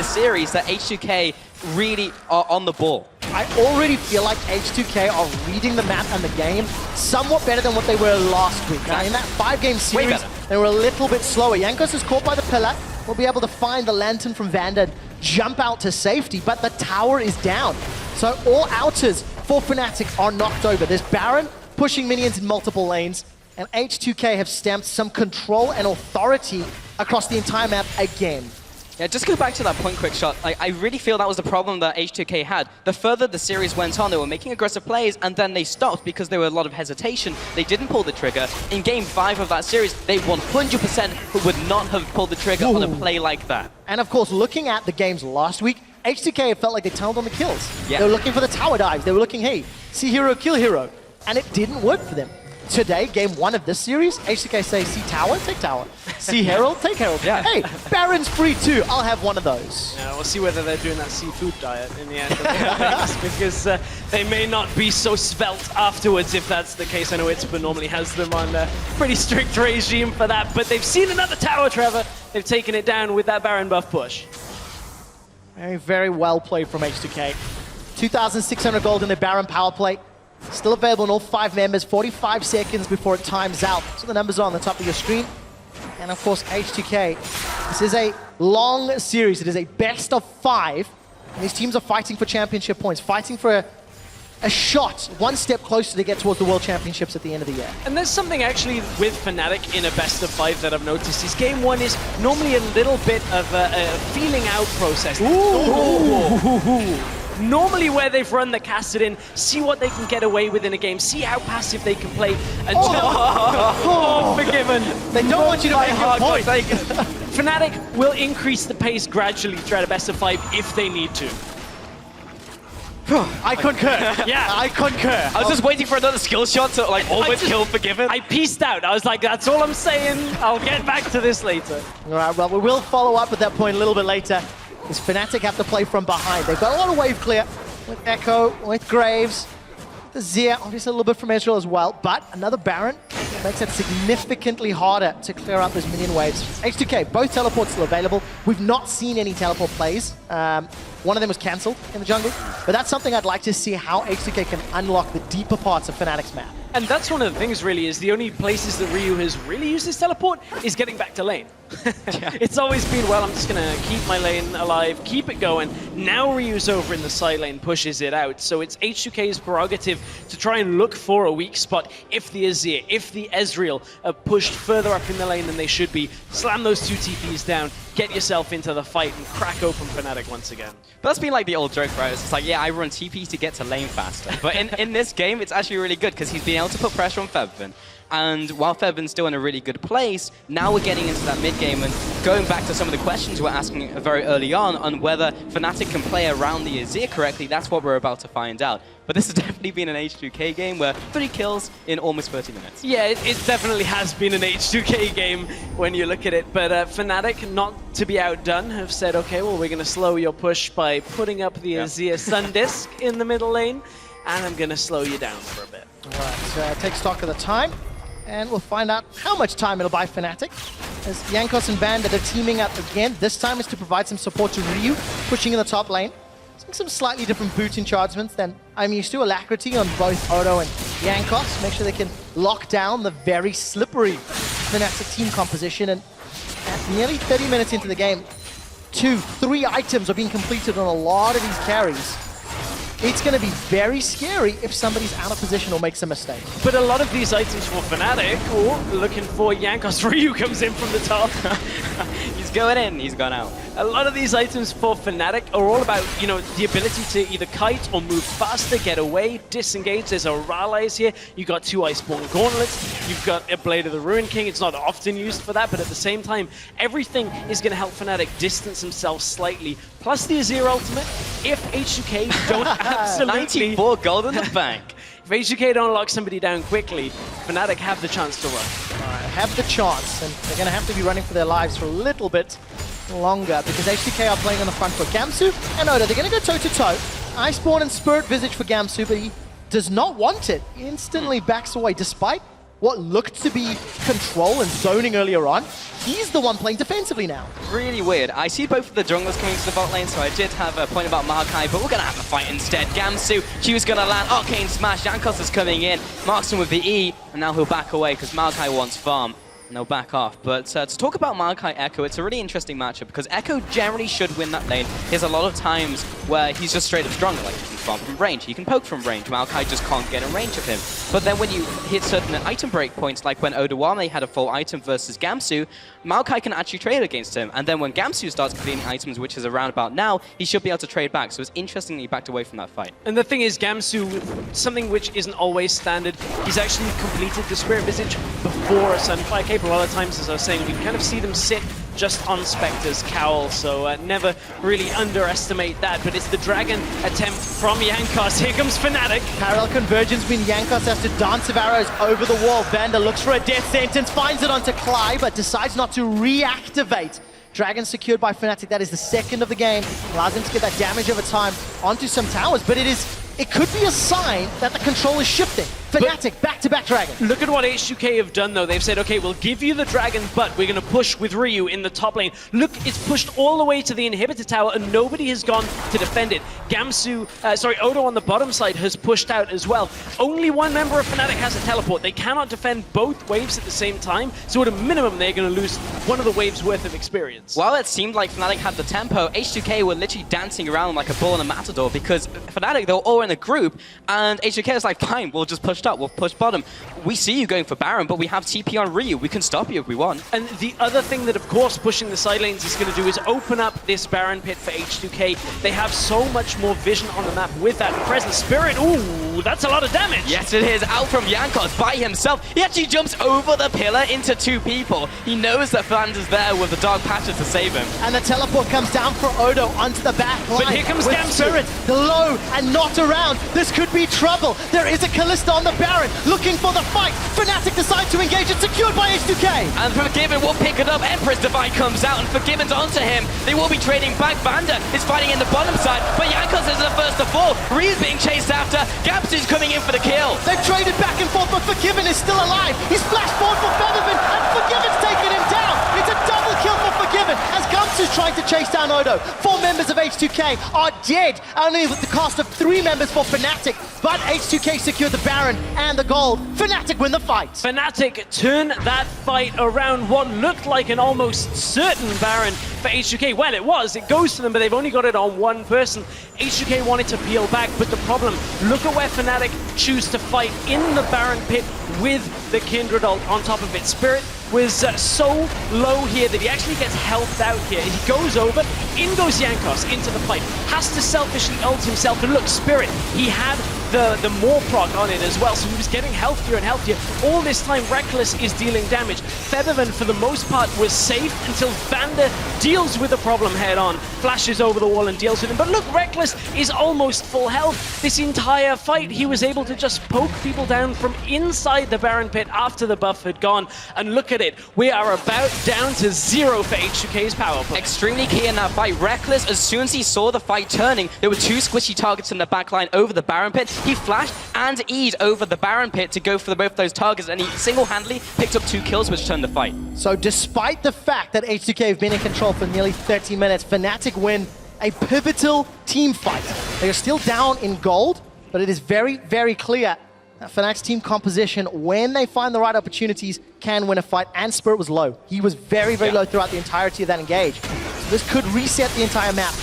series that H2K really are on the ball. I already feel like H2K are reading the map and the game somewhat better than what they were last week. Now, in that 5-game series, they were a little bit slower. Jankos is caught by the pillar. Will be able to find the Lantern from Vander, jump out to safety, but the tower is down. So all outers for Fnatic are knocked over. There's Baron pushing minions in multiple lanes, and H2K have stamped some control and authority across the entire map again. Yeah, just go back to that point quick shot. Like, I really feel that was the problem that H2K had. The further the series went on, they were making aggressive plays, and then they stopped because there were a lot of hesitation. They didn't pull the trigger. In Game 5 of that series, they 100% would not have pulled the trigger on a play like that. And of course, looking at the games last week, H2K felt like they tunneled on the kills. Yeah. They were looking for the tower dives. They were looking, hey, see hero, kill hero. And it didn't work for them. Today, game 1 of this series, H2K say, see tower, take tower. See herald, take herald. Yeah. Hey, Baron's free too, I'll have one of those. Yeah, we'll see whether they're doing that seafood diet in the end, because they may not be so svelte afterwards if that's the case. I know Itzper normally has them on a pretty strict regime for that, but they've seen another tower, Trevor. They've taken it down with that Baron buff push. Very, very well played from H2K. 2,600 gold in the Baron power play. Still available in all 5 members, 45 seconds before it times out. So the numbers are on the top of your screen. And of course, H2K. This is a long series. It is a best of 5. And these teams are fighting for championship points, fighting for a shot, one step closer to get towards the World Championships at the end of the year. And there's something actually with Fnatic in a best of 5 that I've noticed is game 1 is normally a little bit of a feeling out process. Normally where they've run the Kassadin, see what they can get away with in a game, see how passive they can play. Forgiven. They don't want you to make your point. Fnatic will increase the pace gradually throughout a best of 5 if they need to. I concur. Yeah, I concur. I was just waiting for another skill shot to like almost kill Forgiven. I pieced out. I was like, that's all I'm saying. I'll get back to this later. All right, well, we will follow up with that point a little bit later. Because Fnatic have to play from behind. They've got a lot of wave clear with Echo, with Graves, the Zia, obviously a little bit from Ezreal as well. But another Baron makes it significantly harder to clear out those minion waves. H2K, both teleports still available. We've not seen any teleport plays. One of them was cancelled in the jungle, but that's something I'd like to see how H2K can unlock the deeper parts of Fnatic's map. And that's one of the things, really, is the only places that Ryu has really used his teleport is getting back to lane. It's always been, well, I'm just going to keep my lane alive, keep it going. Now Ryu's over in the side lane, pushes it out. So it's H2K's prerogative to try and look for a weak spot. If the Azir, if the Ezreal are pushed further up in the lane than they should be, slam those two TPs down, get yourself into the fight and crack open Fnatic once again. But that's been like the old joke, right? It's like, yeah, I run TP to get to lane faster. But in this game, it's actually really good because he's been able to put pressure on Febvin. And while Febvin's still in a really good place, now we're getting into that mid-game and going back to some of the questions we're asking very early on whether Fnatic can play around the Azir correctly. That's what we're about to find out. But this has definitely been an H2K game where 3 kills in almost 30 minutes. Yeah, it definitely has been an H2K game when you look at it. But Fnatic, not to be outdone, have said, okay, well, we're going to slow your push by putting up the Azir Sun Disc in the middle lane, and I'm going to slow you down for a bit. All right, take stock of the time, and we'll find out how much time it'll buy Fnatic. As Jankos and Bandit are teaming up again, this time is to provide some support to Ryu, pushing in the top lane. Some slightly different boot enchantments than I'm used to. Alacrity on both Odo and Jankos. Make sure they can lock down the very slippery Fnatic team composition. And at nearly 30 minutes into the game, 2-3 items are being completed on a lot of these carries. It's going to be very scary if somebody's out of position or makes a mistake. But a lot of these items for Fnatic, looking for Jankos. Ryu comes in from the top. He's going in, he's gone out. A lot of these items for Fnatic are all about, the ability to either kite or move faster, get away, disengage. There's a Rallies here. You've got 2 Iceborne Gauntlets. You've got a Blade of the Ruin King. It's not often used for that, but at the same time, everything is going to help Fnatic distance themselves slightly. Plus the Azir ultimate, if H2K don't absolutely... 94 gold in the bank. If H2K don't lock somebody down quickly, Fnatic have the chance to run. All right, have the chance, and they're going to have to be running for their lives for a little bit longer because H2K are playing on the front foot. Gamsu and Oda, they're going to go toe-to-toe. Iceborne and Spirit Visage for Gamsu, but he does not want it. He instantly backs away despite what looked to be control and zoning earlier on. He's the one playing defensively now. Really weird. I see both of the junglers coming to the bot lane, so I did have a point about Maokai, but we're going to have a fight instead. Gamsu, Q's going to land, Arcane Smash, Jankos is coming in, marks him with the E, and now he'll back away because Maokai wants farm. And they'll back off. But to talk about Maokai Echo, it's a really interesting matchup because Echo generally should win that lane. There's a lot of times where he's just straight up stronger, like he can farm from range, he can poke from range. Maokai just can't get in range of him. But then when you hit certain item break points, like when Odawame had a full item versus Gamsu, Maokai can actually trade against him. And then when Gamsu starts completing items, which is around about now, he should be able to trade back. So it's interesting he backed away from that fight. And the thing is, Gamsu, something which isn't always standard, he's actually completed the Spirit Visage before a Sunfire Cape. A lot of times, as I was saying, we kind of see them sit just on Spectre's cowl, so never really underestimate that. But it's the Dragon attempt from Jankos. Here comes Fnatic. Parallel convergence between Jankos has to dance of arrows over the wall. Vander looks for a death sentence, finds it onto Cly, but decides not to reactivate. Dragon secured by Fnatic. That is the second of the game. Allows him to get that damage over time onto some towers, but it could be a sign that the control is shifting. Fnatic, back-to-back Dragon. Look at what H2K have done, though. They've said, okay, we'll give you the Dragon, but we're going to push with Ryu in the top lane. Look, it's pushed all the way to the inhibitor tower, and nobody has gone to defend it. Odo on the bottom side has pushed out as well. Only one member of Fnatic has a teleport. They cannot defend both waves at the same time, so at a minimum, they're going to lose one of the waves' worth of experience. While it seemed like Fnatic had the tempo, H2K were literally dancing around like a bull in a matador because Fnatic, they were all in a group, and H2K was like, fine, we'll just push top, we'll push bottom. We see you going for Baron, but we have TP on Ryu. We can stop you if we want. And the other thing that, of course, pushing the side lanes is going to do is open up this Baron pit for H2K. They have so much more vision on the map with that present Spirit. Ooh, that's a lot of damage. Yes, it is. Out from Jankos by himself. He actually jumps over the pillar into 2 people. He knows that Flanders there with the Dark Patches to save him. And the teleport comes down for Odo onto the back line. But here comes Gamsu. Spirit, the low and not around. This could be trouble. There is a Callista on the the Baron, looking for the fight. Fnatic decide to engage. It's secured by H2K. And Forgiven will pick it up. Empress Divine comes out and Forgiven's onto him. They will be trading back. Vanda is fighting in the bottom side, but Jankos is the first to fall. Rhea's being chased after. Gapsu's coming in for the kill. They've traded back and forth, but Forgiven is still alive. He's flashed forward for Featherman, and Forgiven's taken him down. It's a double kill for Forgiven as Gapsu's trying to chase down Odo. 4 members of H2K are dead, only with the cost of 3 members for Fnatic. But H2K secured the Baron and the gold. Fnatic win the fight. Fnatic turn that fight around what looked like an almost certain Baron for H2K. Well, it was. It goes to them, but they've only got it on one person. H2K wanted to peel back, but the problem, look at where Fnatic choose to fight in the Baron pit with the Kindred ult on top of it. Spirit was so low here that he actually gets helped out here. He goes over, in goes Jankos into the fight. Has to selfishly ult himself, and look, Spirit, he had the more proc on it as well, so he was getting healthier and healthier. All this time, Reckless is dealing damage. Featherman, for the most part, was safe until Vanda deals with the problem head on, flashes over the wall and deals with him. But look, Reckless is almost full health. This entire fight, he was able to just poke people down from inside the Baron pit after the buff had gone. And look at it, we are about down to 0 for H2K's power play. Extremely key in that fight. Reckless, as soon as he saw the fight turning, there were 2 squishy targets in the backline over the Baron pit. He flashed and E'd over the Baron pit to go for both those targets, and he single-handedly picked up 2 kills, which turned the fight. So despite the fact that H2K have been in control for nearly 30 minutes, Fnatic win a pivotal team fight. They are still down in gold, but it is very, very clear that Fnatic's team composition, when they find the right opportunities, can win a fight, and Spirit was low. He was very, very low throughout the entirety of that engage. So this could reset the entire map.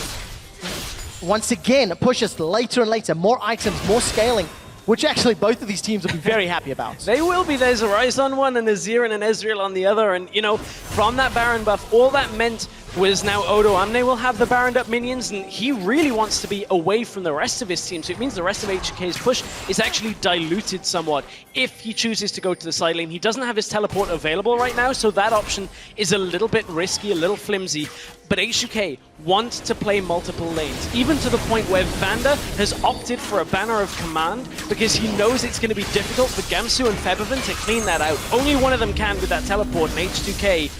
Once again, it pushes later and later, more items, more scaling, which actually both of these teams will be very happy about. They will be. There's a Ryze on one and a Zir and an Ezreal on the other, and you know, from that Baron buff, all that meant was now Odo Amne will have the Baroned up minions, and he really wants to be away from the rest of his team, so it means the rest of H2K's push is actually diluted somewhat if he chooses to go to the side lane. He doesn't have his teleport available right now, so that option is a little bit risky, a little flimsy, but H2K want to play multiple lanes, even to the point where Vanda has opted for a Banner of Command because he knows it's going to be difficult for Gamsu and Featherman to clean that out. Only one of them can with that teleport, and H2K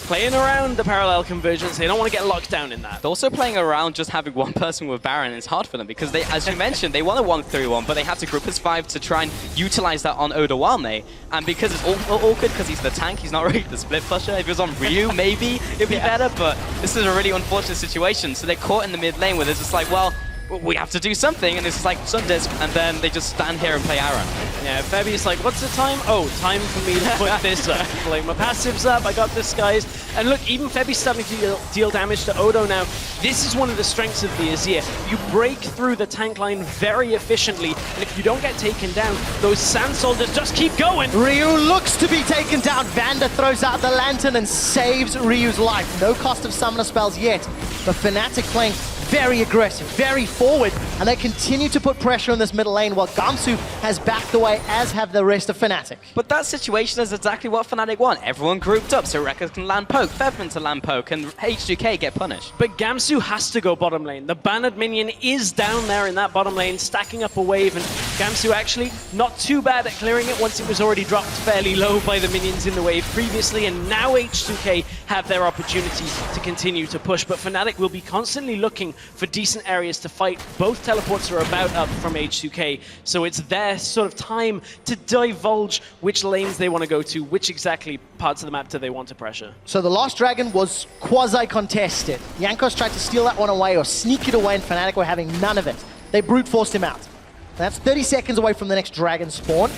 playing around the parallel convergence. They don't want to get locked down in that. Also playing around just having one person with Baron is hard for them because they, as you mentioned, they want a 1-3-1, but they have to group as 5 to try and utilize that on Odo Amne. And because it's awkward because he's the tank, he's not really the split pusher. If he was on Ryu, maybe it'd be better, but this is a really unfortunate situation. So they're caught in the mid lane where they're just like, well, we have to do something, and it's like Sundisk, and then they just stand here and play Aaron. Yeah, Febby's like, what's the time? Oh, time for me to put this up. Like, my passive's up, I got this, guys. And look, even Febby's starting to deal damage to Odo now. This is one of the strengths of the Azir. You break through the tank line very efficiently, and if you don't get taken down, those Sand Soldiers just keep going. Ryu looks to be taken down. Vanda throws out the lantern and saves Ryu's life. No cost of summoner spells yet, but Fnatic playing very aggressive, very forward, and they continue to put pressure on this middle lane while Gamsu has backed away, as have the rest of Fnatic. But that situation is exactly what Fnatic want. Everyone grouped up so Rekka can land poke, Featherman to land poke, and H2K get punished. But Gamsu has to go bottom lane. The Bannered minion is down there in that bottom lane, stacking up a wave, and Gamsu actually not too bad at clearing it once it was already dropped fairly low by the minions in the wave previously, and now H2K have their opportunity to continue to push. But Fnatic will be constantly looking for decent areas to fight. Both teleports are about up from H2K, so it's their sort of time to divulge which lanes they want to go to, which exactly parts of the map do they want to pressure. So the last dragon was quasi-contested. Jankos tried to steal that one away or sneak it away, and Fnatic were having none of it. They brute forced him out. That's 30 seconds away from the next dragon spawn,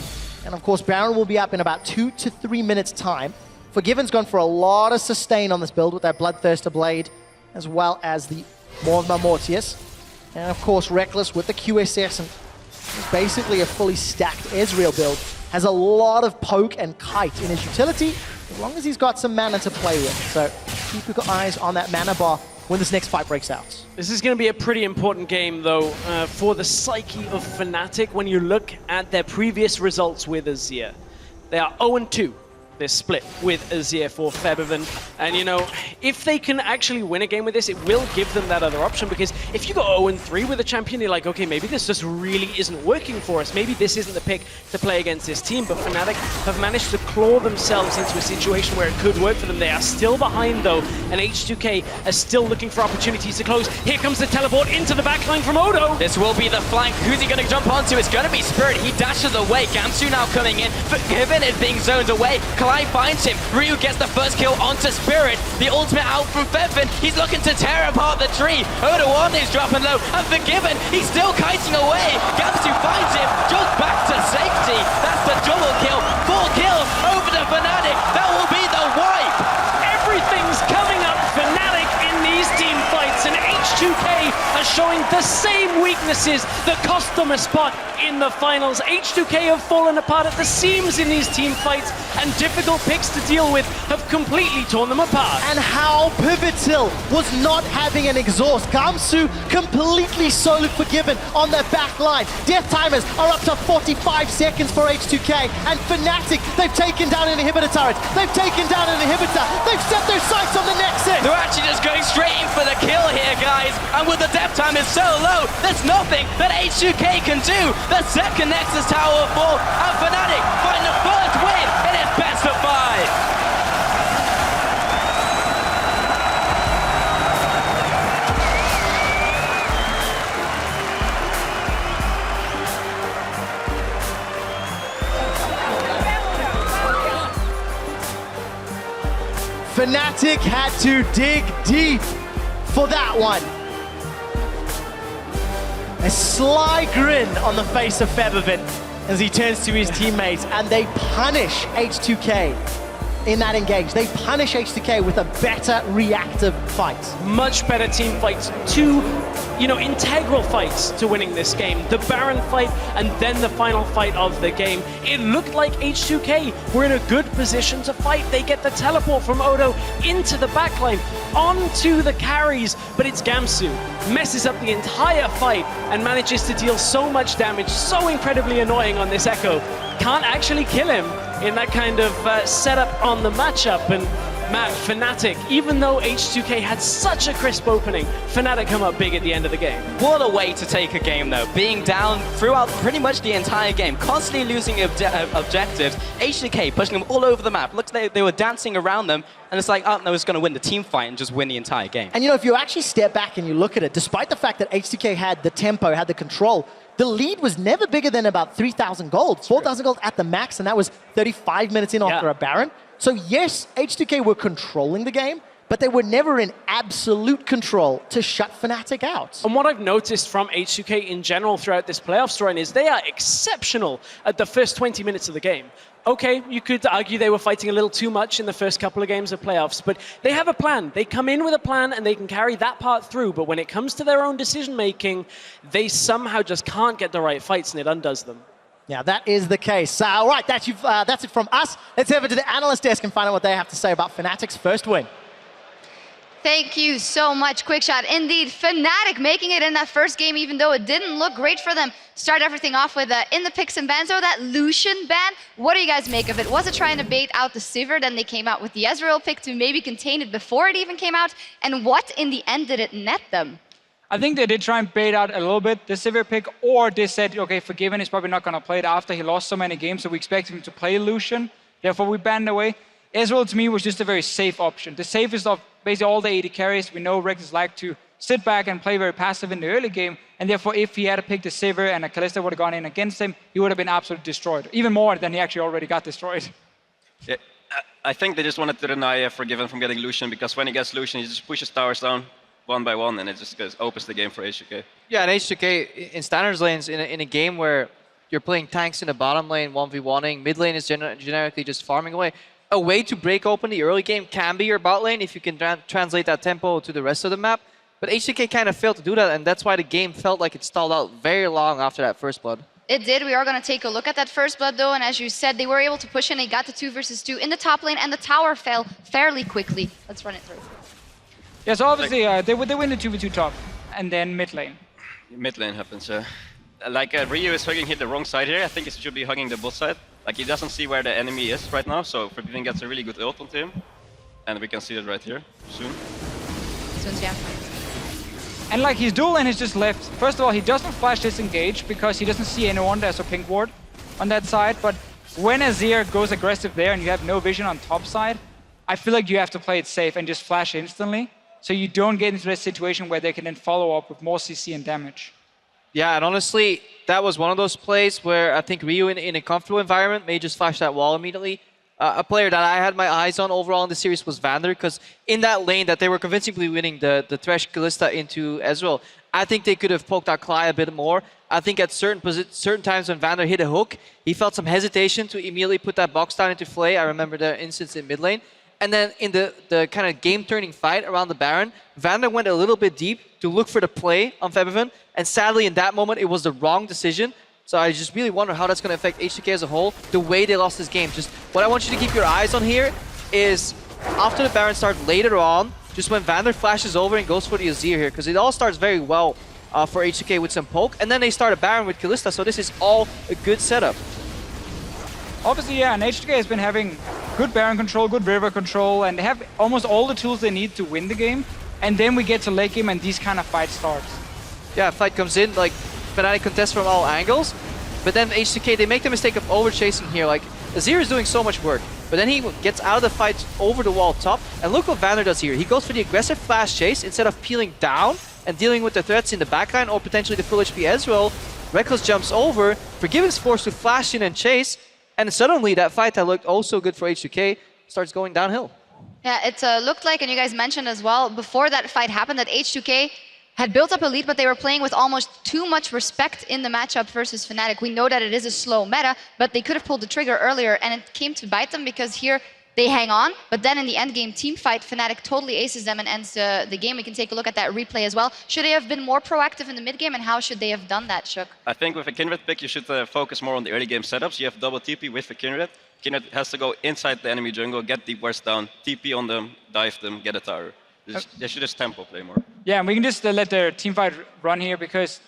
and of course Baron will be up in about 2 to 3 minutes time. Forgiven's gone for a lot of sustain on this build with that Bloodthirster Blade, as well as the Mortius. And of course Reckless with the QSS and basically a fully stacked Ezreal build. Has a lot of poke and kite in his utility, as long as he's got some mana to play with. So keep your eyes on that mana bar when this next fight breaks out. This is going to be a pretty important game, though, for the psyche of Fnatic when you look at their previous results with Azir. They are 0-2 this split with Azir for Febiven. And you know, if they can actually win a game with this, it will give them that other option, because if you go 0-3 with a champion, you're like, okay, maybe this just really isn't working for us. Maybe this isn't the pick to play against this team, but Fnatic have managed to claw themselves into a situation where it could work for them. They are still behind though, and H2K are still looking for opportunities to close. Here comes the teleport into the backline from Odo. This will be the flank. Who's he going to jump onto? It's going to be Spirit. He dashes away. Gamsu now coming in. Forgiven is being zoned away. Kalai finds him. Ryu gets the first kill onto Spirit. The ultimate out from Fevin. He's looking to tear apart the tree. Odo on is dropping low. And Forgiven, he's still kiting away. Gamsu finds him. Just back to safety. That's the double kill. 4 kills over to Fnatic. That will be the wipe. Everything's coming up Fnatic in these team fights, and H2K are showing the same weaknesses that cost them a spot in the finals. H2K have fallen apart at the seams in these team fights, and difficult picks to deal with have completely torn them apart. And how pivotal was not having an exhaust. Gamsu completely soloed Forgiven on their back line. Death timers are up to 45 seconds for H2K, and Fnatic, they've taken down an inhibitor turret. They've taken down an inhibitor. They've set their sights on the Nexus. They're actually just going straight in for the kill here, guys. And with the death time is so low, there's nothing that H2K can do. The second Nexus tower will fall, and Fnatic find the first win in its best of 5. Fnatic had to dig deep for that one. A sly grin on the face of Febiven as he turns to his teammates, and they punish H2K in that engage. They punish H2K with a better reactive fight. Much better team fights. 2, integral fights to winning this game. The Baron fight and then the final fight of the game. It looked like H2K were in a good position to fight. They get the teleport from Odo into the backline, onto the carries, but it's Gamsu. Messes up the entire fight and manages to deal so much damage. So incredibly annoying on this Echo. Can't actually kill him in that kind of setup on the matchup. And man, Fnatic, even though H2K had such a crisp opening, Fnatic come up big at the end of the game. What a way to take a game though, being down throughout pretty much the entire game, constantly losing objectives, H2K pushing them all over the map. Looks like they were dancing around them, and it's like, oh, no, it's going to win the team fight and just win the entire game. And if you actually step back and you look at it, despite the fact that H2K had the tempo, had the control, the lead was never bigger than about 3,000 gold, 4,000 gold at the max, and that was 35 minutes in after a Baron. So yes, H2K were controlling the game, but they were never in absolute control to shut Fnatic out. And what I've noticed from H2K in general throughout this playoffs run is they are exceptional at the first 20 minutes of the game. Okay, you could argue they were fighting a little too much in the first couple of games of playoffs, but they have a plan. They come in with a plan and they can carry that part through, but when it comes to their own decision-making, they somehow just can't get the right fights and it undoes them. Yeah, that is the case. All right, that's it from us. Let's head over to the analyst desk and find out what they have to say about Fnatic's first win. Thank you so much, Quickshot. Indeed, Fnatic making it in that first game, even though it didn't look great for them. Start everything off with in the picks and bans, though, that Lucian ban. What do you guys make of it? Was it trying to bait out the Sivir? Then they came out with the Ezreal pick to maybe contain it before it even came out. And what, in the end, did it net them? I think they did try and bait out a little bit the Sivir pick, or they said, okay, Forgiven is probably not going to play it after he lost so many games, so we expect him to play Lucian. Therefore, we banned away. Ezreal, to me, was just a very safe option. The safest of basically all the AD carries. We know Rex like to sit back and play very passive in the early game, and therefore, if he had picked a Sivir and a Kalista would have gone in against him, he would have been absolutely destroyed, even more than he actually already got destroyed. Yeah, I think they just wanted to deny Forgiven from getting Lucian, because when he gets Lucian, he just pushes towers down one by one, and it just opens the game for H2K. Yeah, and H2K in standards lanes, in a game where you're playing tanks in the bottom lane, 1v1ing, mid lane is generically just farming away. A way to break open the early game can be your bot lane if you can translate that tempo to the rest of the map. But H2K kind of failed to do that, and that's why the game felt like it stalled out very long after that first blood. It did. We are going to take a look at that first blood, though, and as you said, they were able to push in. They got the 2 versus 2 in the top lane, and the tower fell fairly quickly. Let's run it through. Yeah, so obviously they win the 2v2 top, and then mid lane. Mid lane happens, Ryu is hugging hit the wrong side here. I think he should be hugging the bot side. Like he doesn't see where the enemy is right now, so Forbidden gets a really good ult onto him. And we can see it right here, soon. Yeah. And like his dual lane has just left. First of all, he doesn't flash disengage because he doesn't see anyone. There's a pink ward on that side. But when Azir goes aggressive there and you have no vision on top side, I feel like you have to play it safe and just flash instantly, so you don't get into that situation where they can then follow up with more CC and damage. Yeah, and honestly, that was one of those plays where I think Ryu in a comfortable environment may just flash that wall immediately. A player that I had my eyes on overall in the series was Vander, because in that lane that they were convincingly winning the Thresh Kalista into Ezreal, I think they could have poked out Klai a bit more. I think at certain times when Vander hit a hook, he felt some hesitation to immediately put that box down into Flay. I remember the instance in mid lane. And then in the kind of game-turning fight around the Baron, Vander went a little bit deep to look for the play on Febiven, and sadly in that moment it was the wrong decision. So I just really wonder how that's going to affect H2K as a whole, the way they lost this game. Just what I want you to keep your eyes on here is after the Baron starts later on, just when Vander flashes over and goes for the Azir here, because it all starts very well for H2K with some poke, and then they start a Baron with Kalista, so this is all a good setup. Obviously, yeah, and H2K has been having good Baron control, good river control, and they have almost all the tools they need to win the game. And then we get to late game and these kind of fights start. Yeah, fight comes in, like Fnatic contests from all angles, but then H2K, they make the mistake of over-chasing here. Like, Azir is doing so much work, but then he gets out of the fight over the wall top, and look what Vander does here. He goes for the aggressive flash chase instead of peeling down and dealing with the threats in the backline or potentially the full HP Ezreal. Reckless jumps over, Forgiven's forced to flash in and chase, and suddenly that fight that looked oh so good for H2K starts going downhill. Yeah, it looked like, and you guys mentioned as well, before that fight happened, that H2K had built up a lead, but they were playing with almost too much respect in the matchup versus Fnatic. We know that it is a slow meta, but they could have pulled the trigger earlier, and it came to bite them because here they hang on, but then in the end game team fight, Fnatic totally aces them and ends the game. We can take a look at that replay as well. Should they have been more proactive in the mid game, and how should they have done that, Shook? I think with a Kindred pick, you should focus more on the early game setups. You have double TP with the Kindred. Kindred has to go inside the enemy jungle, get deep wards down, TP on them, dive them, get a tower. They should just tempo play more. Yeah, and we can just let their team fight run here because,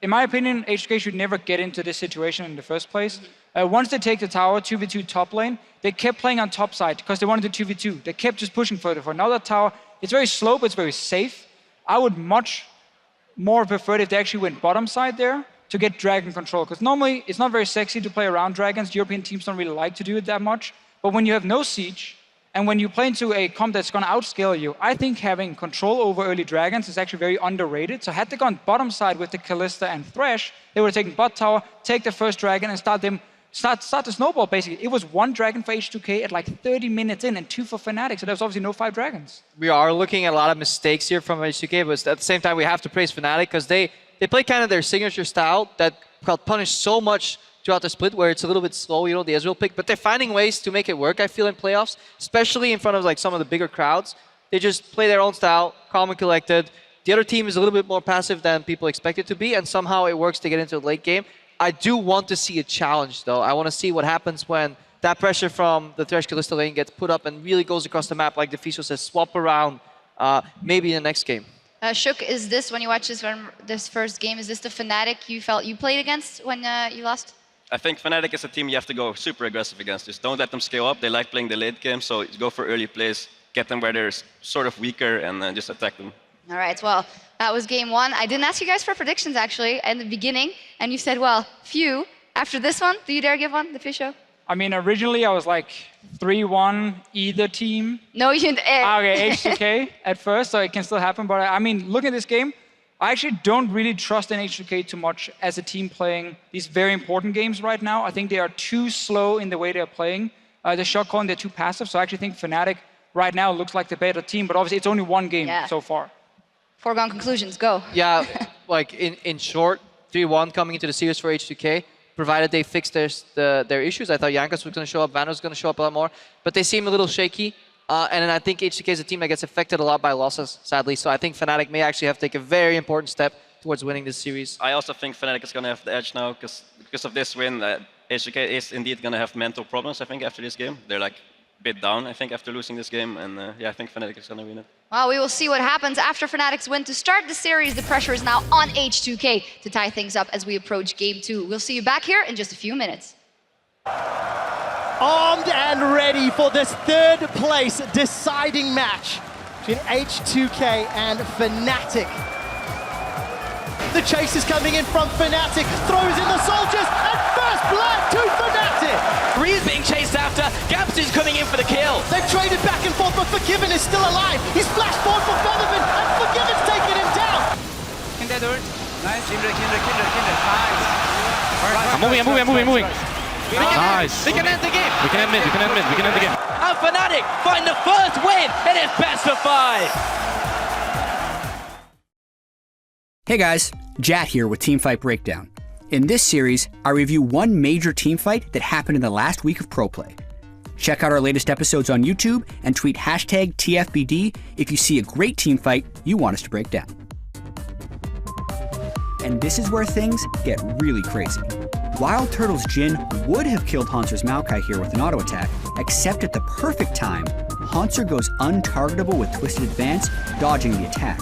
in my opinion, H2K should never get into this situation in the first place. Once they take the tower, 2v2 top lane, they kept playing on top side because they wanted the 2v2. They kept just pushing further for another tower. It's very slow, but it's very safe. I would much more prefer if they actually went bottom side there to get dragon control, because normally it's not very sexy to play around dragons. European teams don't really like to do it that much. But when you have no siege, and when you play into a comp that's going to outscale you, I think having control over early dragons is actually very underrated. So had they gone bottom side with the Kalista and Thresh, they would have taken bot tower, take the first dragon, and start the snowball, basically. It was one dragon for H2K at like 30 minutes in and 2 for Fnatic, so there was obviously no 5 dragons. We are looking at a lot of mistakes here from H2K, but at the same time we have to praise Fnatic because they play kind of their signature style that got punished so much throughout the split, where it's a little bit slow, you know, the Ezreal pick, but they're finding ways to make it work, I feel, in playoffs, especially in front of like some of the bigger crowds. They just play their own style, calm and collected. The other team is a little bit more passive than people expect it to be, and somehow it works to get into the late game. I do want to see a challenge, though. I want to see what happens when that pressure from the Thresh Kalista lane gets put up and really goes across the map, like Defiso says, swap around, maybe in the next game. Shook, is this, when you watch this first game, is this the Fnatic you felt you played against when you lost? I think Fnatic is a team you have to go super aggressive against. Just don't let them scale up. They like playing the late game, so go for early plays, get them where they're sort of weaker, and just attack them. All right, well, that was game 1. I didn't ask you guys for predictions, actually, in the beginning, and you said, well, few. After this one, do you dare give one, the Fisho? I mean, originally I was like 3-1 either team. No, you didn't. Okay, H2K at first, so it can still happen. But I mean, look at this game. I actually don't really trust in H2K too much as a team playing these very important games right now. I think they are too slow in the way they're playing. The shot calling, they're too passive. So I actually think Fnatic right now looks like the better team, but obviously it's only one game so far. Foregone conclusions, go. Yeah, like in short, 3-1 coming into the series for H2K. Provided they fix their issues. I thought Jankos was going to show up, Vander was going to show up a lot more, but they seem a little shaky. And then I think H2K is a team that gets affected a lot by losses, sadly. So I think Fnatic may actually have to take a very important step towards winning this series. I also think Fnatic is going to have the edge now because of this win. H2K is indeed going to have mental problems, I think, after this game. They're like a bit down, I think, after losing this game. And yeah, I think Fnatic is going to win it. Well, we will see what happens after Fnatic's win. To start the series, the pressure is now on H2K to tie things up as we approach game 2. We'll see you back here in just a few minutes. Armed and ready for this third place deciding match between H2K and Fnatic. The chase is coming in from Fnatic, throws in the soldiers, and first blood to Fnatic! Ree is being chased after, Gaps is coming in for the kill. They've traded back and forth, but Forgiven is still alive. He's flashed forward for Featherman, and Forgiven's taken him down. Nice. Kindred. I'm moving. Nice. They can end the game. We can end the game. And Fnatic find the first win in its best of 5. Hey guys, Jat here with Teamfight Breakdown. In this series, I review one major teamfight that happened in the last week of pro play. Check out our latest episodes on YouTube and tweet hashtag TFBD if you see a great teamfight you want us to break down. And this is where things get really crazy. Wild Turtle's Jhin would have killed Hauntzer's Maokai here with an auto attack, except at the perfect time, Hauntzer goes untargetable with Twisted Advance, dodging the attack.